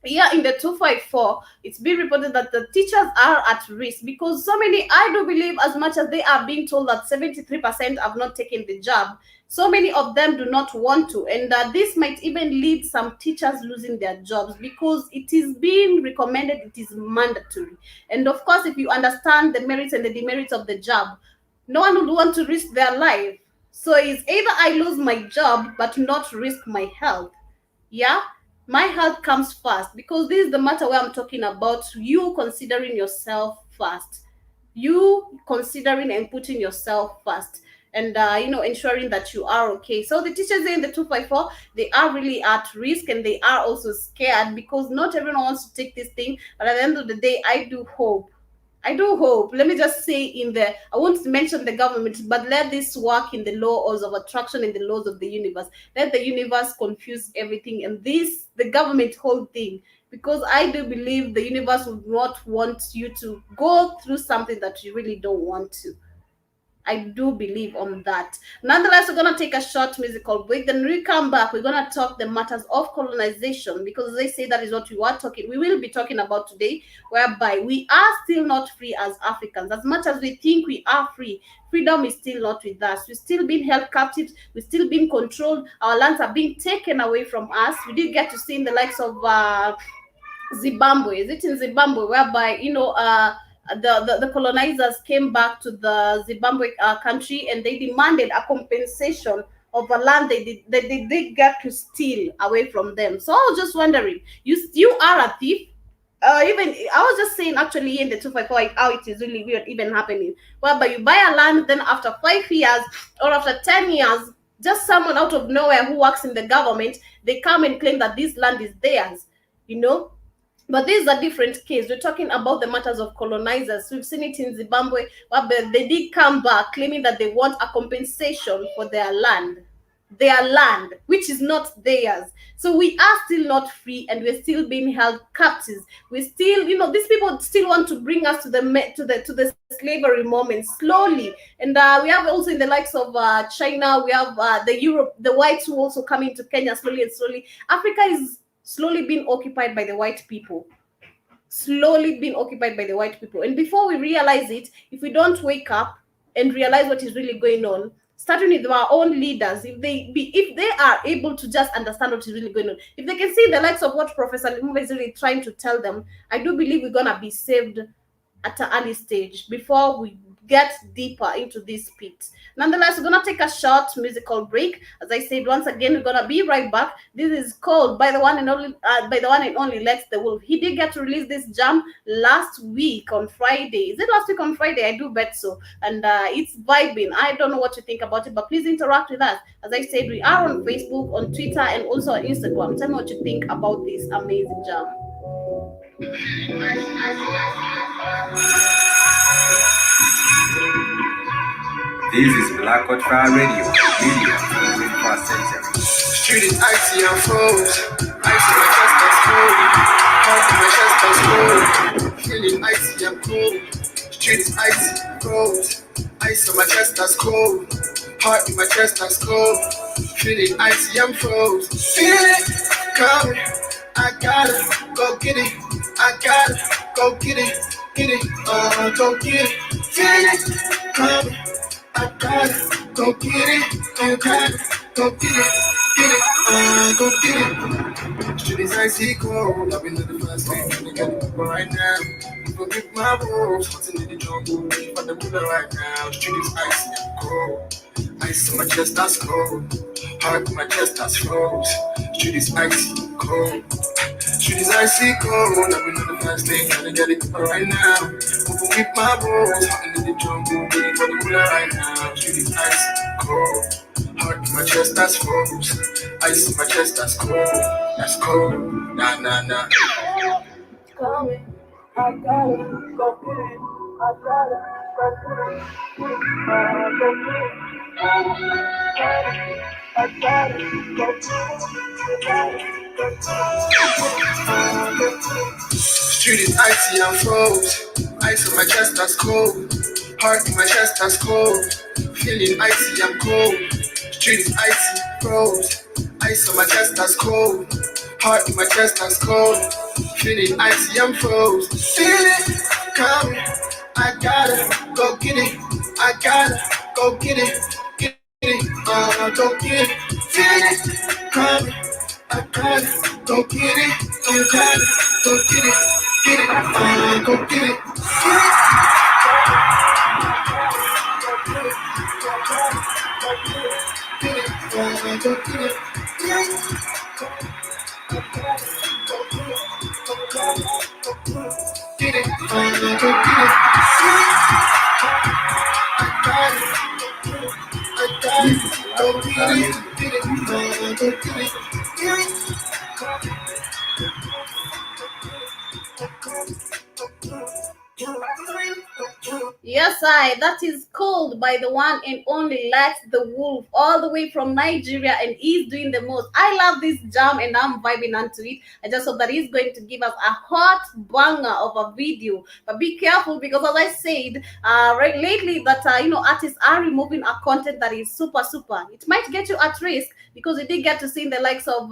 Speaker 5: here in the 254, it's been reported that the teachers are at risk, because so many, I do believe, as much as they are being told that 73% have not taken the job, so many of them do not want to. And this might even lead some teachers losing their jobs, because it is being recommended, it is mandatory. And of course, if you understand the merits and the demerits of the job, no one would want to risk their life. So it's either I lose my job but not risk my health. Yeah, my health comes first, because this is the matter where I'm talking about you considering yourself first. You considering and putting yourself first, and ensuring that you are okay. So the teachers in the 254, they are really at risk, and they are also scared, because not everyone wants to take this thing. But at the end of the day, I do hope, let me just say, I won't mention the government, but let this work in the laws of attraction and the laws of the universe. Let the universe confuse everything, and the government whole thing, because I do believe the universe would not want you to go through something that you really don't want to. I do believe on that. Nonetheless, we're going to take a short musical break. Then when we come back, we're going to talk the matters of colonization, because they say that is what we will be talking about today, whereby we are still not free as Africans. As much as we think we are free, freedom is still not with us. We're still being held captive. We're still being controlled. Our lands are being taken away from us. We did get to see in the likes of Zimbabwe. Is it in Zimbabwe, whereby, the colonizers came back to the Zimbabwe country, and they demanded a compensation of a land they did get to steal away from them. So I was just wondering, you are a thief. Even I was just saying, actually, in the 254, how it is really weird even happening. Whereby you buy a land, then after 5 years or after 10 years, just someone out of nowhere who works in the government, they come and claim that this land is theirs, you know. But this is a different case. We're talking about the matters of colonizers. We've seen it in Zimbabwe, where they did come back claiming that they want a compensation for their land, which is not theirs. So we are still not free, and we're still being held captives. We still, these people still want to bring us to the slavery moment slowly. And we have also in the likes of China, we have the whites who also come into Kenya slowly and slowly. Africa is slowly being occupied by the white people. And before we realize it, if we don't wake up and realize what is really going on, starting with our own leaders, if they are able to just understand what is really going on, if they can see the likes of what Professor LIMUMBA is really trying to tell them, I do believe we're gonna be saved at an early stage before we get deeper into this pit. Nonetheless, we're gonna take a short musical break. As I said, once again, we're gonna be right back. This is called by the one and only Lex the Wolf. He did get to release this jam last week on Friday. Is it last week on Friday? I do bet so. And it's vibing. I don't know what you think about it, but please interact with us. As I said, we are on Facebook, on Twitter, and also on Instagram. Tell me what you think about this amazing jam.
Speaker 3: This is Black Fire Radio, media for the 21st century.
Speaker 1: Street is icy and froze. Ice in my chest that's cold. Heart in my chest that's cold. Feeling icy and cold. Street is icy and froze. Ice on my chest that's cold. Heart in my chest that's cold. Feeling icy and froze. Feel it coming. I gotta go get it. I gotta go get it. Get it. Go get it. Feel it coming. I gotta go get it, I gotta go get it, go get it. Street is icy cold, I've been in the fast lane, trying to get it right now. People get my rules, hunting in the jungle, but the ruler right now. Street is icy and cold, ice on my chest that's cold, heart in my chest that's froze. Street is icy and cold. Street is icy cold, I've been in the fast lane, trying to get it right now. People with my rules, hunting in the jungle, waiting for the ruler right now. Street is icy cold, heart in my chest that's froze. Ice in my chest that's cold, nah. Coming, I gotta go get it, I gotta go get it, go get it, I gotta go get it. Street is icy and froze. Ice on my chest that's cold. Heart in my chest that's cold. Feeling icy and cold. Street is icy, froze. Ice on my chest that's cold. Heart in my chest that's cold. Feeling icy and froze. Feel it coming. I gotta go get it. I gotta go get it. Get it. Go get it. Feel it coming. I gotta go get it. I gotta go get it. Get it. Go get it.
Speaker 5: Yes, that is called by the one and only Lex the Wolf, all the way from Nigeria, and he's doing the most. I love this jam and I'm vibing onto it. I just hope that he's going to give us a hot banger of a video. But be careful, because as I said, right lately that artists are removing a content that is super. It might get you at risk, because you did get to see in the likes of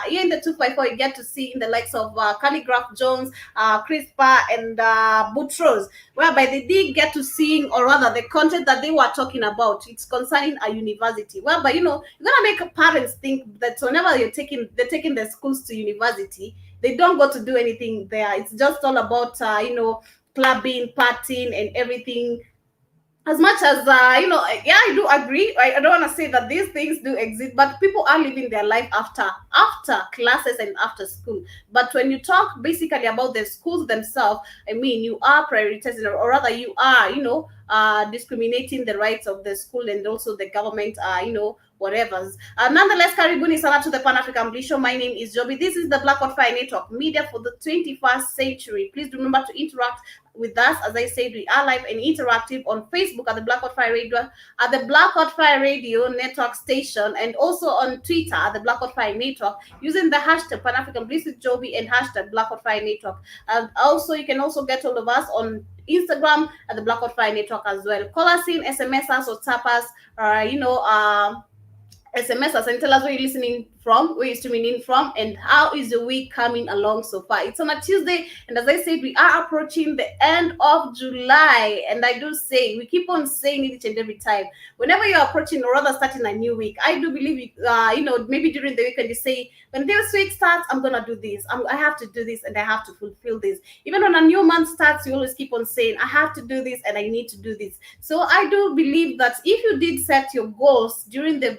Speaker 5: here in the 254, you get to see in the likes of Calligraph Jones, Crispa, and Boutros, whereby they did get to seeing, or rather the content that they were talking about, it's concerning a university, whereby you're gonna make parents think that whenever they're taking their schools to university, they don't go to do anything there. It's just all about clubbing, partying, and everything. As much as yeah, I do agree. I don't want to say that these things do exist, but people are living their life after classes and after school. But when you talk basically about the schools themselves, I mean, you are prioritizing, or rather you are discriminating the rights of the school and also the government, whatever's. Nonetheless, karibuni sana to the Pan African Bliss Show. My name is Joby. This is the Black Fire Network, media for the 21st century. Please remember to interact with us. As I said, we are live and interactive on Facebook at the Black Fire Radio, at the Black Fire Radio Network station, and also on Twitter at the Black Fire Network using the hashtag Pan African Bliss with Joby and hashtag Black Fire Network. And also, you can also get all of us on Instagram at the Black Fire Network as well. Call us in, SMS us, or tap us, SMS us and tell us where you're listening from, where you're streaming in from, and how is the week coming along so far. It's on a Tuesday, and as I said, we are approaching the end of July, and I do say, we keep on saying it each and every time. Whenever you're approaching, or rather starting a new week, I do believe, maybe during the weekend you say, when this week starts, I'm going to do this. I have to do this, and I have to fulfill this. Even when a new month starts, you always keep on saying, I have to do this, and I need to do this. So I do believe that if you did set your goals during the,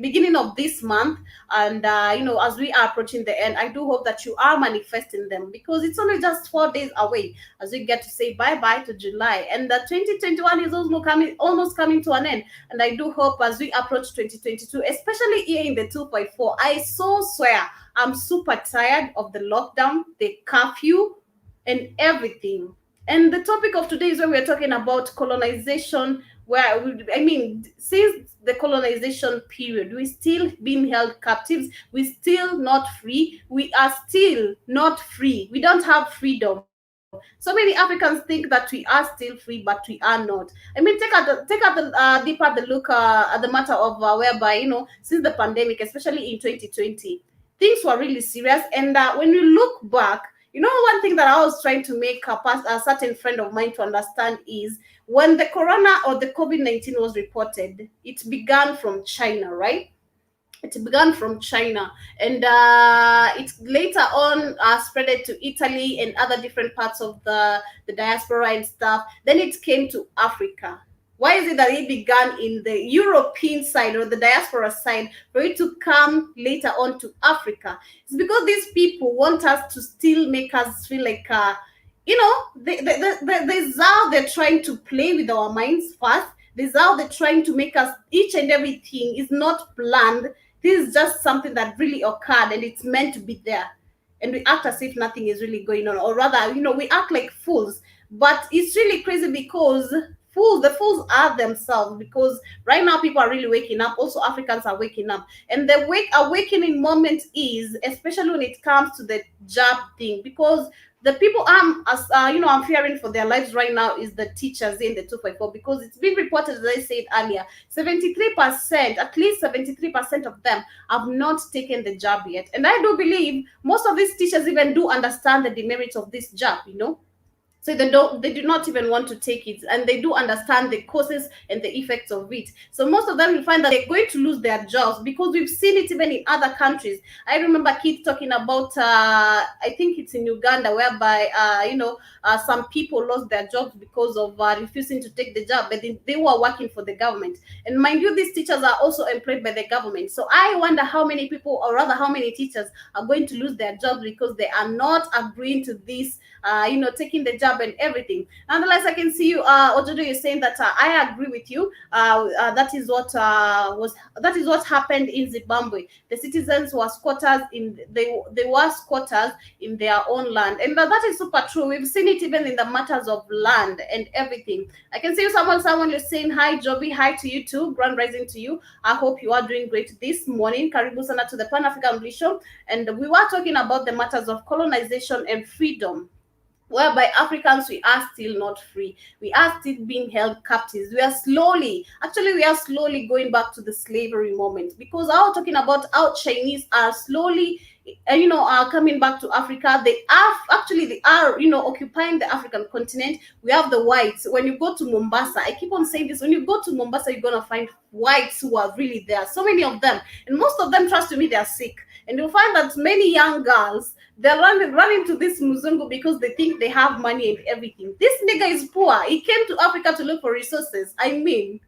Speaker 5: beginning of this month, and as we are approaching the end, I do hope that you are manifesting them, because it's only just 4 days away as we get to say bye-bye to July, and the 2021 is almost coming to an end. And I do hope as we approach 2022, especially here in the 2.4, I so swear I'm super tired of the lockdown, the curfew, and everything. And the topic of today is when we're talking about colonization, since the colonization period, we still being held captives. We still not free. We are still not free. We don't have freedom. So many Africans think that we are still free, but we are not. I mean, take a deeper the look at the matter of whereby, since the pandemic, especially in 2020, things were really serious. And when you look back, one thing that I was trying to make a certain friend of mine to understand is when the corona or the COVID-19 was reported, it began from China, right? It began from China, and it later on spreaded to Italy and other different parts of the diaspora and stuff. Then it came to Africa. Why is it that it began in the European side or the diaspora side for it to come later on to Africa? It's because these people want us to still make us feel like, there's how they're trying to play with our minds first. There's how they're trying to make us, each and everything is not planned. This is just something that really occurred and it's meant to be there. And we act as if nothing is really going on. Or rather, we act like fools. But it's really crazy because the fools are themselves, because right now people are really waking up. Also, Africans are waking up. And the awakening moment is, especially when it comes to the job thing, because the people I'm fearing for their lives right now is the teachers in the 2.4, because it's been reported, as I said earlier, 73%, at least 73% of them have not taken the job yet. And I do believe most of these teachers even do understand the demerits of this job, So they do not even want to take it, and they do understand the causes and the effects of it. So most of them will find that they're going to lose their jobs, because we've seen it even in other countries. I remember kids talking about, I think it's in Uganda, whereby, some people lost their jobs because of refusing to take the job, but they were working for the government. And mind you, these teachers are also employed by the government. So I wonder how many people, or rather how many teachers, are going to lose their jobs because they are not agreeing to this, taking the job and everything. Nonetheless, I can see you, Ojodo, you're saying that I agree with you. That is what happened in Zimbabwe. The citizens were squatters they were squatters in their own land, and that is super true. We've seen it even in the matters of land and everything. I can see you, someone you're saying hi, Joby, hi to you too, grand rising to you. I hope you are doing great this morning. Karibu sana to the Pan African Bliss Show, and we were talking about the matters of colonization and freedom, whereby Africans, we are still not free. We are still being held captives. We are slowly going back to the slavery moment, because I was talking about how Chinese are slowly, are coming back to Africa. They are occupying the African continent. We have the whites. When you go to Mombasa, I keep on saying this, when you go to Mombasa, you're going to find whites who are really there. So many of them. And most of them, trust me, they are sick. And you'll find that many young girls, They're running to this Muzungu because they think they have money and everything. This nigga is poor. He came to Africa to look for resources. I mean,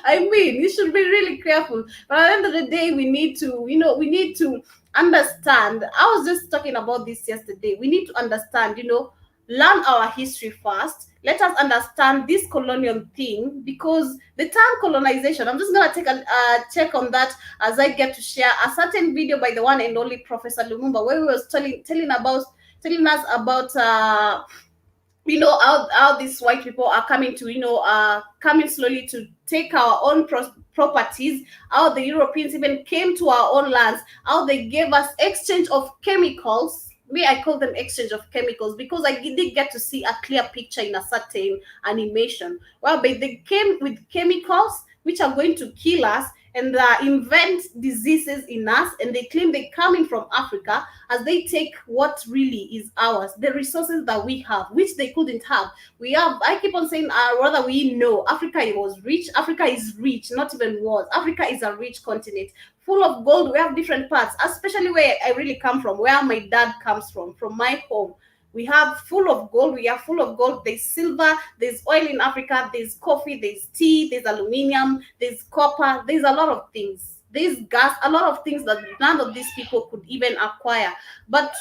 Speaker 5: you should be really careful. But at the end of the day, we need to, we need to understand. I was just talking about this yesterday. We need to understand, learn our history first. Let us understand this colonial thing, because the term colonization, I'm just going to take a check on that as I get to share a certain video by the one and only Professor LIMUMBA, where he was telling us about how these white people are coming to coming slowly to take our own properties, how the Europeans even came to our own lands, how they gave us exchange of chemicals. I call them exchange of chemicals because I did get to see a clear picture in a certain animation whereby they came with chemicals which are going to kill us and invent diseases in us, and they claim they're coming from Africa as they take what really is ours, the resources that we have, which they couldn't have. I keep on saying, rather we know Africa was rich. Africa is rich, not even was. Africa is a rich continent, full of gold. We have different parts, especially where I really come from, where my dad comes from my home. We have full of gold. We are full of gold. There's silver. There's oil in Africa. There's coffee. There's tea. There's aluminium. There's copper. There's a lot of things. There's gas. A lot of things that none of these people could even acquire. But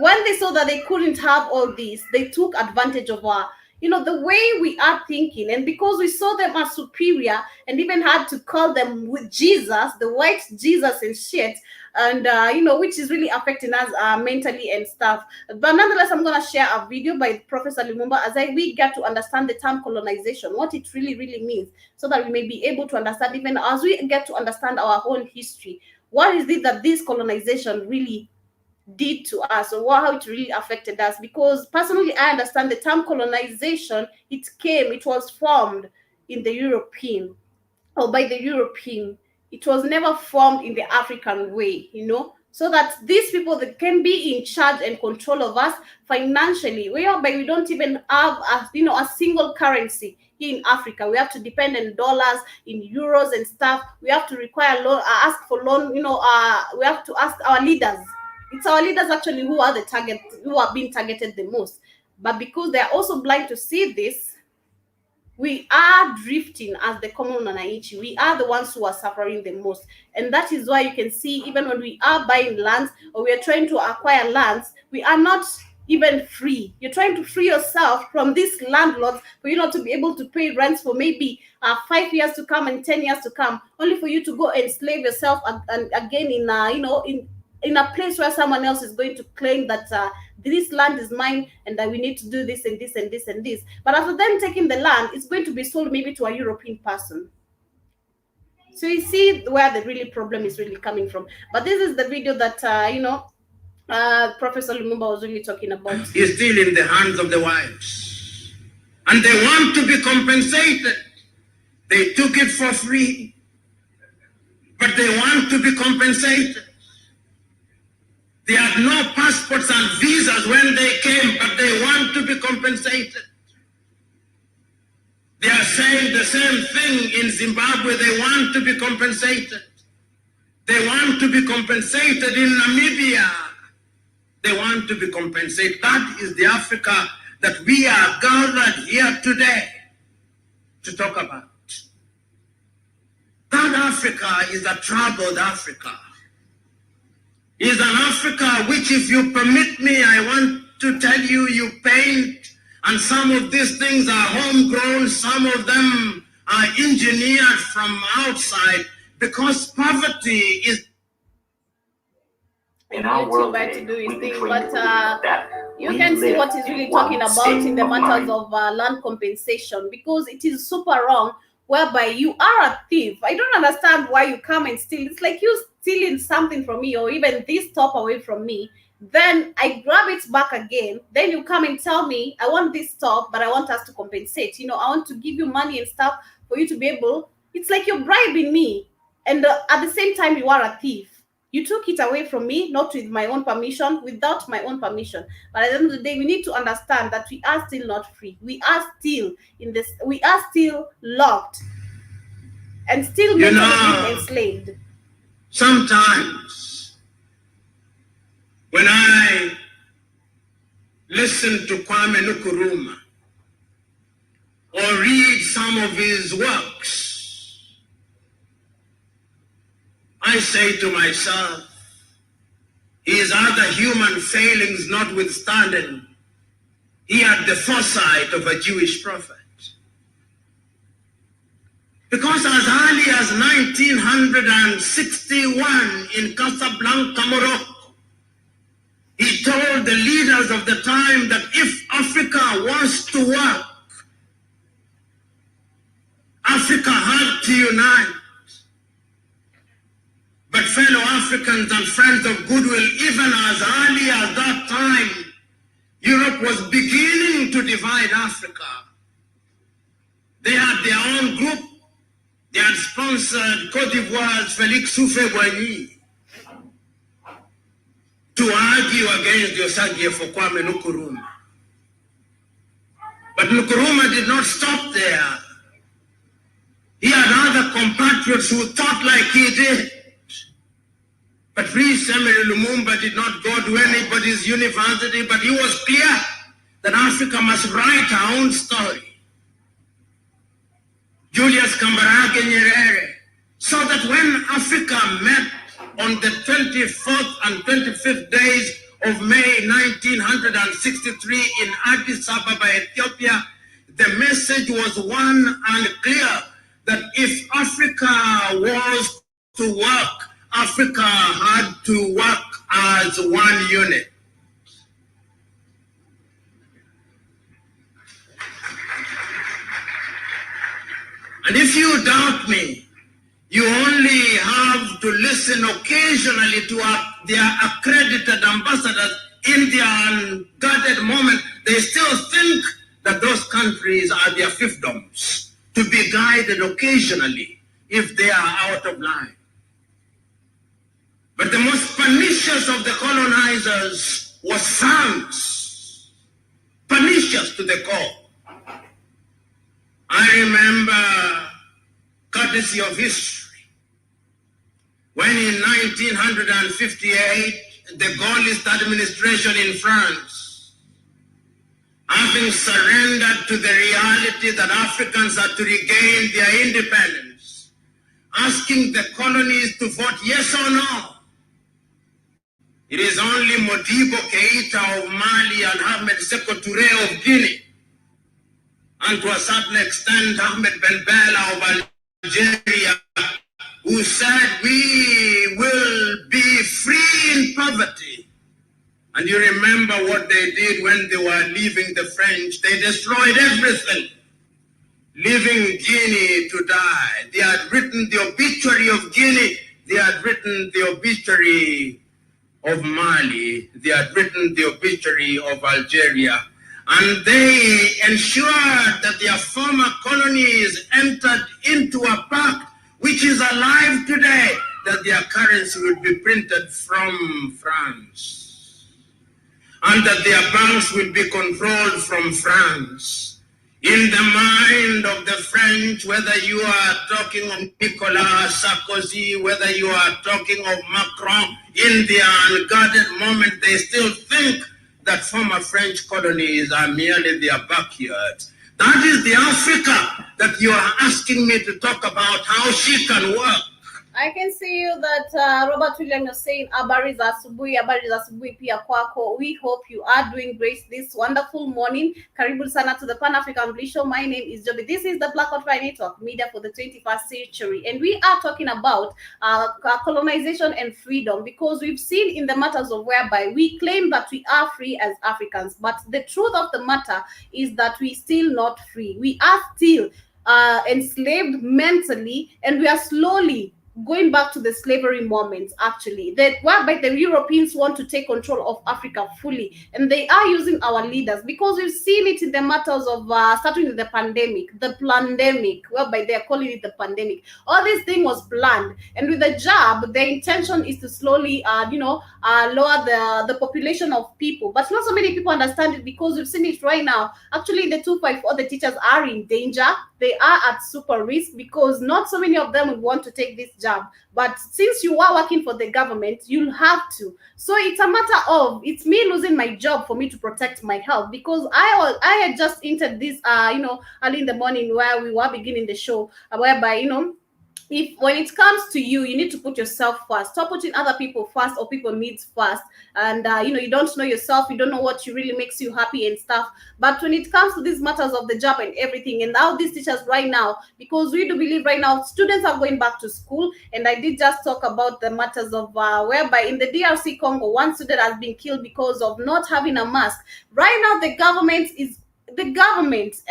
Speaker 5: when they saw that they couldn't have all these, they took advantage of our, the way we are thinking. And because we saw them as superior and even had to call them with Jesus, the white Jesus and shit, and which is really affecting us mentally and stuff. But nonetheless, I'm going to share a video by Professor LIMUMBA as we get to understand the term colonization, what it really means, so that we may be able to understand, even as we get to understand our own history, what is it that this colonization really did to us, or how it really affected us. Because personally, I understand the term colonization, it was formed in the European, or by the European. It was never formed in the African way, so that these people that can be in charge and control of us financially, whereby we don't even have a single currency here in Africa. We have to depend on dollars, in euros and stuff. We have to require loan, ask for loan. We have to ask our leaders. It's our leaders actually who are being targeted the most. But because they are also blind to see this, we are drifting as the common Wananchi. We are the ones who are suffering the most. And that is why you can see, even when we are buying lands or we are trying to acquire lands, we are not even free. You're trying to free yourself from these landlords for you not to be able to pay rents for maybe 5 years to come and 10 years to come, only for you to go and slave yourself again in a place where someone else is going to claim that this land is mine and that we need to do this and this and this and this. But after them taking the land, it's going to be sold maybe to a European person. So you see where the really problem is really coming from. But this is the video that, Professor LIMUMBA was really talking about.
Speaker 1: Is still in the hands of the whites. And they want to be compensated. They took it for free. But they want to be compensated. They had no passports and visas when they came, but they want to be compensated. They are saying the same thing in Zimbabwe. They want to be compensated. They want to be compensated in Namibia. They want to be compensated. That is the Africa that we are gathered here today to talk about. That Africa is a troubled Africa. Is an Africa which, if you permit me, I want to tell you, you paint, and some of these things are homegrown, some of them are engineered from outside, because poverty is...
Speaker 5: In our world today, to do his thing, but you can see what he's really talking about in the matters of land compensation, because it is super wrong, whereby you are a thief. I don't understand why you come and steal. It's like you stealing something from me, or even this top away from me, then I grab it back again, then you come and tell me I want this top, but I want us to compensate, I want to give you money and stuff for you to be able. It's like you're bribing me, and at the same time you are a thief. You took it away from me, not with my own permission, without my own permission. But at the end of the day, we need to understand that we are still not free. We are still we are still locked and still mentally enslaved.
Speaker 1: Sometimes When I listen to Kwame Nkrumah or read some of his works, I say to myself, his other human failings notwithstanding, he had the foresight of a Jewish prophet. Because as early as 1961 in Casablanca, Morocco, he told the leaders of the time that if Africa was to work, Africa had to unite. But fellow Africans and friends of goodwill, even as early as that time, Europe was beginning to divide Africa. They had their own group. They had sponsored Cote d'Ivoire's Félix Houphouët-Boigny to argue against the Osagie for Kwame Nkrumah. But Nkrumah did not stop there. He had other compatriots who thought like he did. But Prince Emery Lumumba did not go to anybody's university, but he was clear that Africa must write her own story. Julius Kambarage Nyerere saw that when Africa met on the 24th and 25th days of May 1963 in Addis Ababa, Ethiopia, the message was one and clear that if Africa was to work, Africa had to work as one unit. And if you doubt me, you only have to listen occasionally to their accredited ambassadors in their unguarded moment. They still think that those countries are their fiefdoms, to be guided occasionally if they are out of line. But the most pernicious of the colonizers was France, pernicious to the core. I remember, courtesy of history, when in 1958, the Gaullist administration in France, having surrendered to the reality that Africans had to regain their independence, asking the colonies to vote yes or no. It is only Modibo Keita of Mali and Ahmed Sékou Touré of Guinea, and to a certain extent Ahmed Ben Bella of Algeria, who said we will be free in poverty. And you remember what they did when they were leaving the French. They destroyed everything, leaving Guinea to die. They had written the obituary of Guinea. They had written the obituary of Mali. They had written the obituary of Algeria. And they ensured that their former colonies entered into a pact which is alive today, that their currency will be printed from France, and that their banks will be controlled from France. In the mind of the French, whether you are talking of Nicolas Sarkozy, whether you are talking of Macron, in their unguarded moment, they still think that former French colonies are merely their backyards. That is the Africa that you are asking me to talk about, how she can work.
Speaker 5: I can see you that Robert William is saying habari za asubuhi pia kwako. We hope you are doing great this wonderful morning. Karibu sana to the Pan-African Bliss Show. My name is Joby. This is the Black Outfly Network, media for the 21st century. And we are talking about colonization and freedom, because we've seen in the matters of whereby we claim that we are free as Africans. But the truth of the matter is that we still not free. We are still enslaved mentally, and we are slowly going back to the slavery moments, actually, that whereby the Europeans want to take control of Africa fully, and they are using our leaders, because we've seen it in the matters of starting with the pandemic, whereby they are calling it the pandemic. All this thing was planned, and with the jab, the intention is to slowly, lower the population of people. But not so many people understand it, because we've seen it right now. Actually, the 254, the teachers are in danger. They are at super risk, because not so many of them would want to take this jab. job. But since you are working for the government, you'll have to. So it's a matter of, it's me losing my job for me to protect my health, because I had just entered this early in the morning where we were beginning the show, whereby if when it comes to you, you need to put yourself first. Stop putting other people first or people needs first. And you don't know yourself, you don't know what you really makes you happy and stuff. But when it comes to these matters of the job and everything, and now these teachers right now, because we do believe right now students are going back to school, and I did just talk about the matters of whereby in the DRC Congo, one student has been killed because of not having a mask. Right now, the government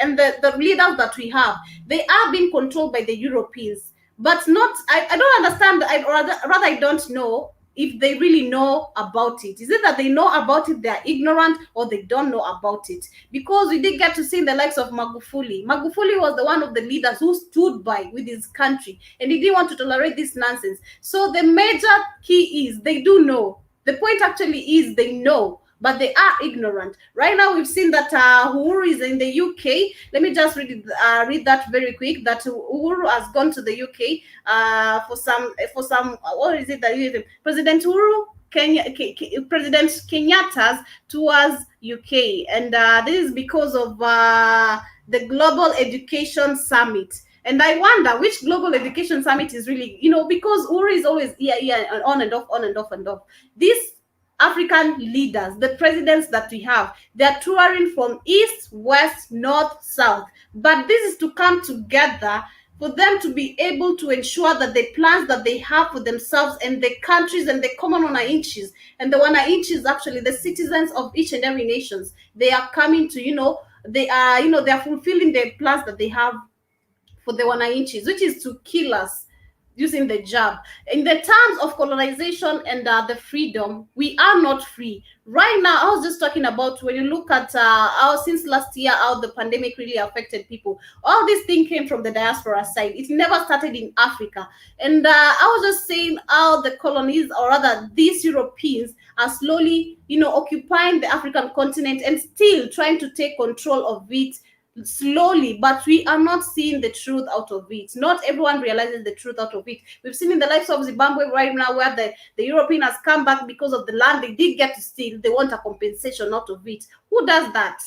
Speaker 5: and the leaders that we have, they are being controlled by the Europeans. But not, I don't understand, rather I don't know if they really know about it. Is it that they know about it, they're ignorant, or they don't know about it? Because we did get to see the likes of Magufuli. Magufuli was the one of the leaders who stood by with his country, and he didn't want to tolerate this nonsense. So the major key is they do know. The point actually is they know, but they are ignorant. Right now, we've seen that Uhuru is in the UK. Let me just read that very quick. That Uhuru has gone to the UK for some. What is it that President Uhuru? President Kenyatta's tours UK, and this is because of the Global Education Summit. And I wonder which Global Education Summit is really, because Uhuru is always on and off. This African leaders, the presidents that we have, they're touring from east, west, north, south. But this is to come together for them to be able to ensure that the plans that they have for themselves and the countries and the common Wananchis, and the Wananchis, actually the citizens of each and every nations, they are coming to, they are fulfilling the plans that they have for the Wananchis, which is to kill us using the jab. In the terms of colonization and the freedom, we are not free. Right now, I was just talking about when you look at since last year, how the pandemic really affected people. All this thing came from the diaspora side. It never started in Africa. And I was just saying how the colonies, or rather these Europeans, are slowly, occupying the African continent and still trying to take control of it slowly, but we are not seeing the truth out of it. Not everyone realizes the truth out of it. We've seen in the lives of Zimbabwe right now where the European has come back because of the land they did get to steal. They want a compensation out of it. Who does that?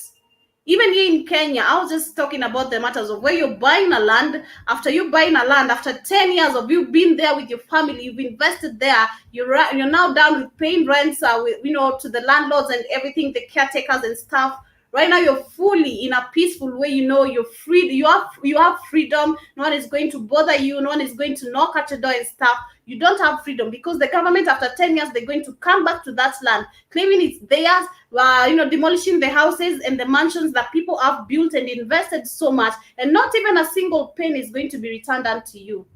Speaker 5: Even here in Kenya, I was just talking about the matters of where you're buying a land. After you buying a land, after 10 years of you being there with your family, you've invested there, you're now down with paying rents, to the landlords and everything, the caretakers and stuff. Right now, you're fully in a peaceful way. You're free. You have freedom. No one is going to bother you. No one is going to knock at your door and stuff. You don't have freedom because the government, after 10 years, they're going to come back to that land, claiming it's theirs. Demolishing the houses and the mansions that people have built and invested so much, and not even a single penny is going to be returned unto you,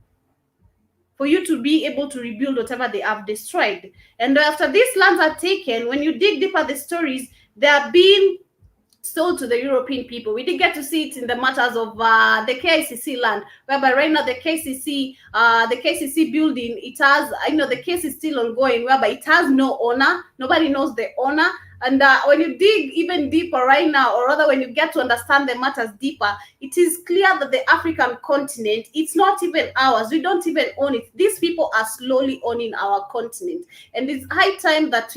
Speaker 5: for you to be able to rebuild whatever they have destroyed. And after these lands are taken, when you dig deeper the stories, they are being sold to the European people. We did get to see it in the matters of the KICC land, whereby right now the KCC building, it has, the case is still ongoing, whereby it has no owner. Nobody knows the owner. And when you dig even deeper right now, or rather when you get to understand the matters deeper, it is clear that the African continent, it's not even ours. We don't even own it. These people are slowly owning our continent. And it's high time that,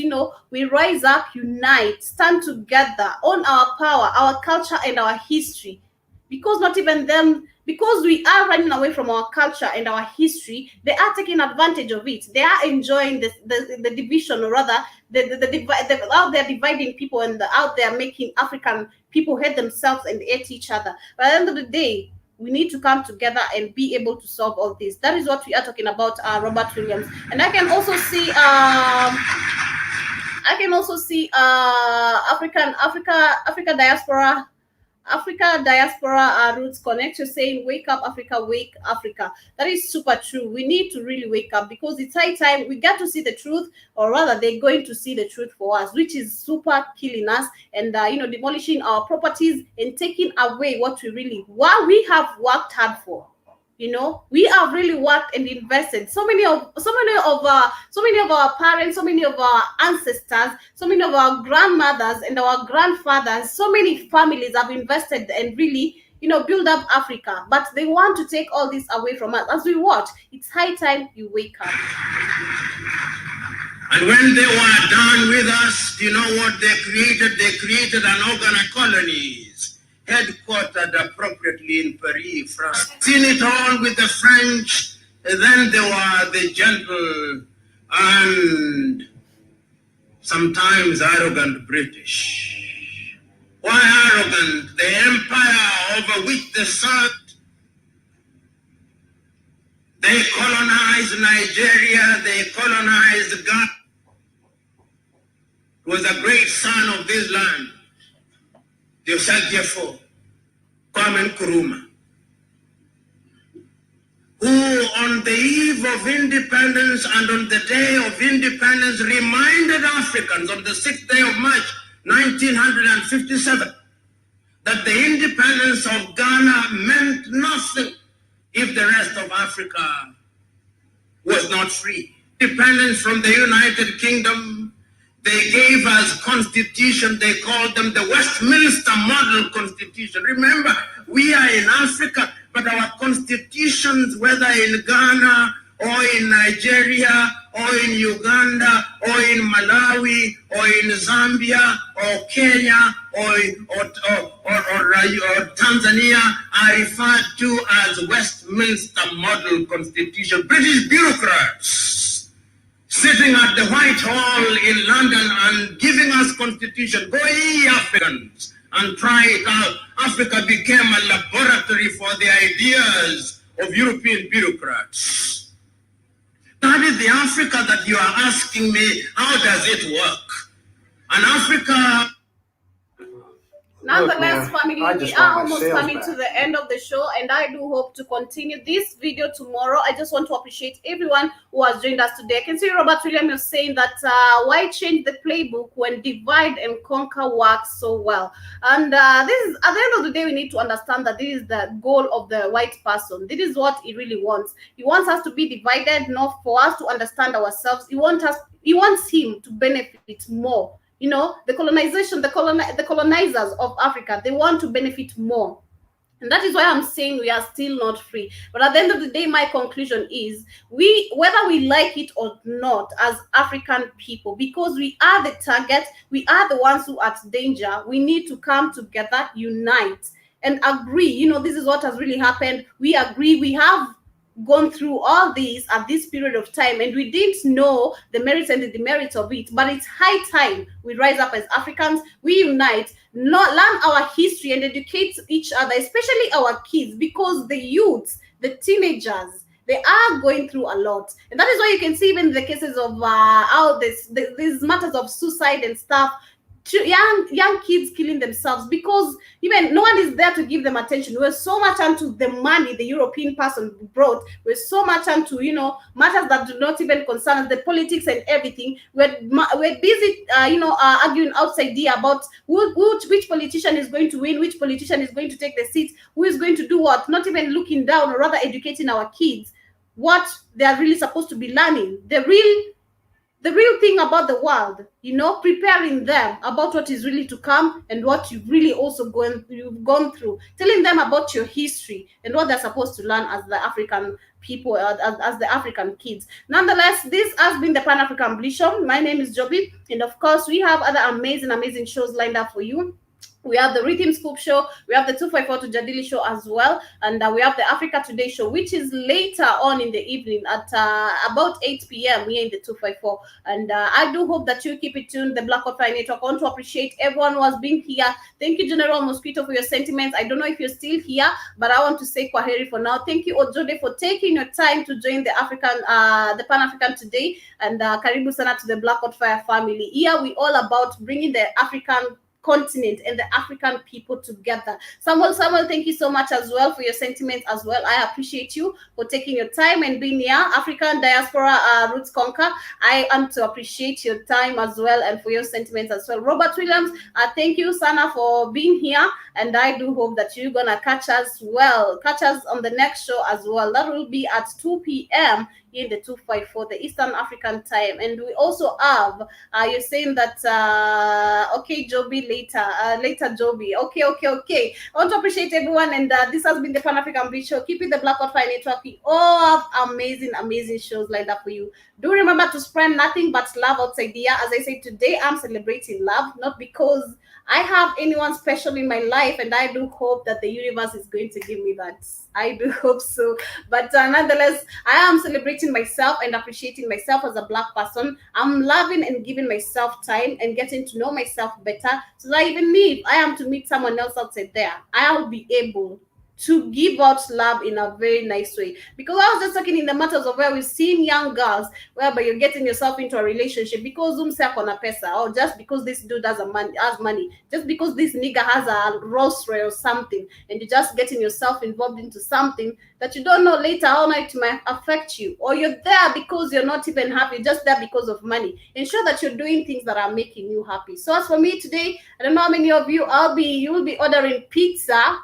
Speaker 5: we rise up, unite, stand together, own our power, our culture, and our history. Because not even them, because we are running away from our culture and our history, they are taking advantage of it. They are enjoying the division, or rather, out there dividing people, and out there making African people hate themselves and hate each other. But at the end of the day, we need to come together and be able to solve all this. That is what we are talking about, Robert Williams. And I can also see Africa diaspora roots connect. You're saying, wake up, Africa, wake Africa. That is super true. We need to really wake up, because it's high time we get to see the truth, or rather they're going to see the truth for us, which is super killing us and demolishing our properties and taking away what we have worked hard for. We have really worked and invested. So many of our parents, so many of our ancestors, so many of our grandmothers and our grandfathers, so many families have invested and really, build up Africa. But they want to take all this away from us. As we watch, it's high time you wake up.
Speaker 1: And when they were done with us, you know what they created? They created an organ colonies, headquartered appropriately in Paris, France. Seen it all with the French, and then there were the gentle and sometimes arrogant British. Why arrogant? The empire over which they sat. They colonized Nigeria, they colonized Ghana. He was a great son of this land, Joseph Jeffo, Kwame Nkrumah, who on the eve of independence and on the day of independence reminded Africans on the 6th day of March 1957 that the independence of Ghana meant nothing if the rest of Africa was not free. Independence from the United Kingdom, they gave us constitution, they called them the Westminster Model Constitution. Remember, we are in Africa, but our constitutions, whether in Ghana or in Nigeria or in Uganda or in Malawi or in Zambia or Kenya or Tanzania, are referred to as Westminster Model Constitution. British bureaucrats sitting at the White Hall in London and giving us constitution. Go ye Africans and try it out. Africa became a laboratory for the ideas of European bureaucrats. That is the Africa that you are asking me, how does it work? And Africa...
Speaker 5: Nonetheless,
Speaker 6: Look,
Speaker 5: family,
Speaker 6: I
Speaker 5: we
Speaker 6: just
Speaker 5: are
Speaker 6: want my
Speaker 5: almost
Speaker 6: sales
Speaker 5: coming
Speaker 6: back.
Speaker 5: to the end of the show, and I do hope to continue this video tomorrow. I just want to appreciate everyone who has joined us today. I can see Robert William is saying that why change the playbook when divide and conquer works so well? And this is, at the end of the day, we need to understand that this is the goal of the white person. This is what he really wants. He wants us to be divided, not for us to understand ourselves. He wants him to benefit more. The colonization, the colonizers of Africa, they want to benefit more. And that is why I'm saying we are still not free. But at the end of the day, my conclusion is whether we like it or not as African people, because we are the target, we are the ones who are at danger, we need to come together, unite, and agree. This is what has really happened. We agree. We have gone through all these at this period of time, and we didn't know the merits and the demerits of it. But it's high time we rise up as Africans, we unite, learn our history and educate each other, especially our kids, because the youths, the teenagers, they are going through a lot. And that is why you can see even the cases of these matters of suicide and stuff, young kids killing themselves, because even no one is there to give them attention. We're so much onto the money the European person brought. We're so much onto matters that do not even concern us, the politics and everything. We're busy arguing outside here about which politician is going to win, which politician is going to take the seat, who is going to do what, not even looking down, or rather educating our kids what they are really supposed to be learning, the real thing about the world, preparing them about what is really to come and what you've really also gone through, telling them about your history and what they're supposed to learn as the African people, as the African kids. Nonetheless, this has been the Pan-African Bliss Show. My name is Joby, and of course, we have other amazing shows lined up for you. We have the Rhythm Scoop Show, we have the 254 to Jadili Show as well, and we have the Africa Today Show, which is later on in the evening at about 8 p.m. here in the 254. And I do hope that you keep it tuned, the Black Fire Network. I want to appreciate everyone who has been here. Thank you, General Mosquito, for your sentiments. I don't know if you're still here, but I want to say kwaheri for now. Thank you, Ojode, for taking your time to join the Pan-African today, and karibu sana to the Black Fire family. Here we all about bringing the African continent and the African people together. Samuel, thank you so much as well for your sentiments as well. I appreciate you for taking your time and being here. African Diaspora Roots Conquer, I am to appreciate your time as well and for your sentiments as well. Robert Williams, thank you, Sana, for being here, and I do hope that you're gonna catch us on the next show as well. That will be at 2 p.m. in the 254, the Eastern African time. And we also have, you're saying that, okay, Joby, later, Joby. Okay. I want to appreciate everyone, and this has been the Pan African Beach Show. Keep it the Blackout Fire Network. We all have amazing shows lined up for you. Do remember to spread nothing but love outside there. As I said, today I'm celebrating love, not because I have anyone special in my life, and I do hope that the universe is going to give me that. I do hope so. But nonetheless, I am celebrating myself and appreciating myself as a Black person. I'm loving and giving myself time and getting to know myself better, so that even if I am to meet someone else outside there, I'll be able to give out love in a very nice way. Because I was just talking in the matters of where we've seen young girls whereby you're getting yourself into a relationship because on a pesa, or just because this dude has money, just because this nigga has a Rolls Royce or something, and you're just getting yourself involved into something that you don't know later on it might affect you. Or you're there because you're not even happy, just there because of money. Ensure that you're doing things that are making you happy. So as for me today, I don't know how many of you you will be ordering pizza,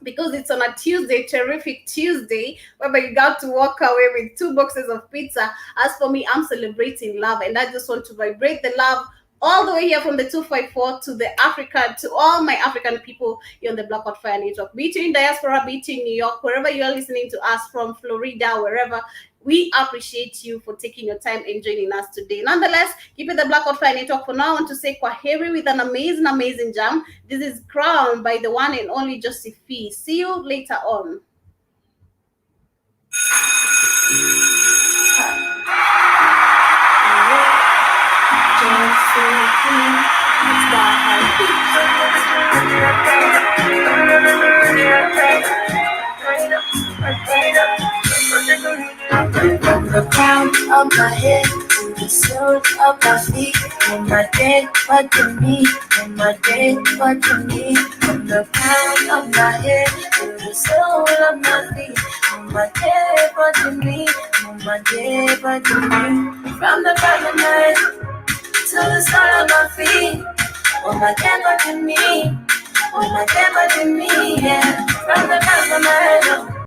Speaker 5: because it's on a Tuesday, terrific Tuesday, whereby you got to walk away with 2 boxes of pizza. As for me, I'm celebrating love, and I just want to vibrate the love all the way here from the 254 to all my African people here on the Blackout Fire Network. Be it in diaspora, be it in New York, wherever you are listening to us from, Florida, wherever. We appreciate you for taking your time and joining us today. Nonetheless, keep it the Blackout Fire Network. For now, I want to say kwaheri with an amazing jam. This is Crown by the one and only Josephine. See you later on.
Speaker 2: From the crown of my head to the soles of my feet, in my day, what you need, in my day, what you need. From the crown of my head to the sole of my feet, in my day, what you need, in my day, what you need. From the crown of my head to the sole of my feet, oh my day, what you need, oh my day, what you need, yeah. From the crown of my head.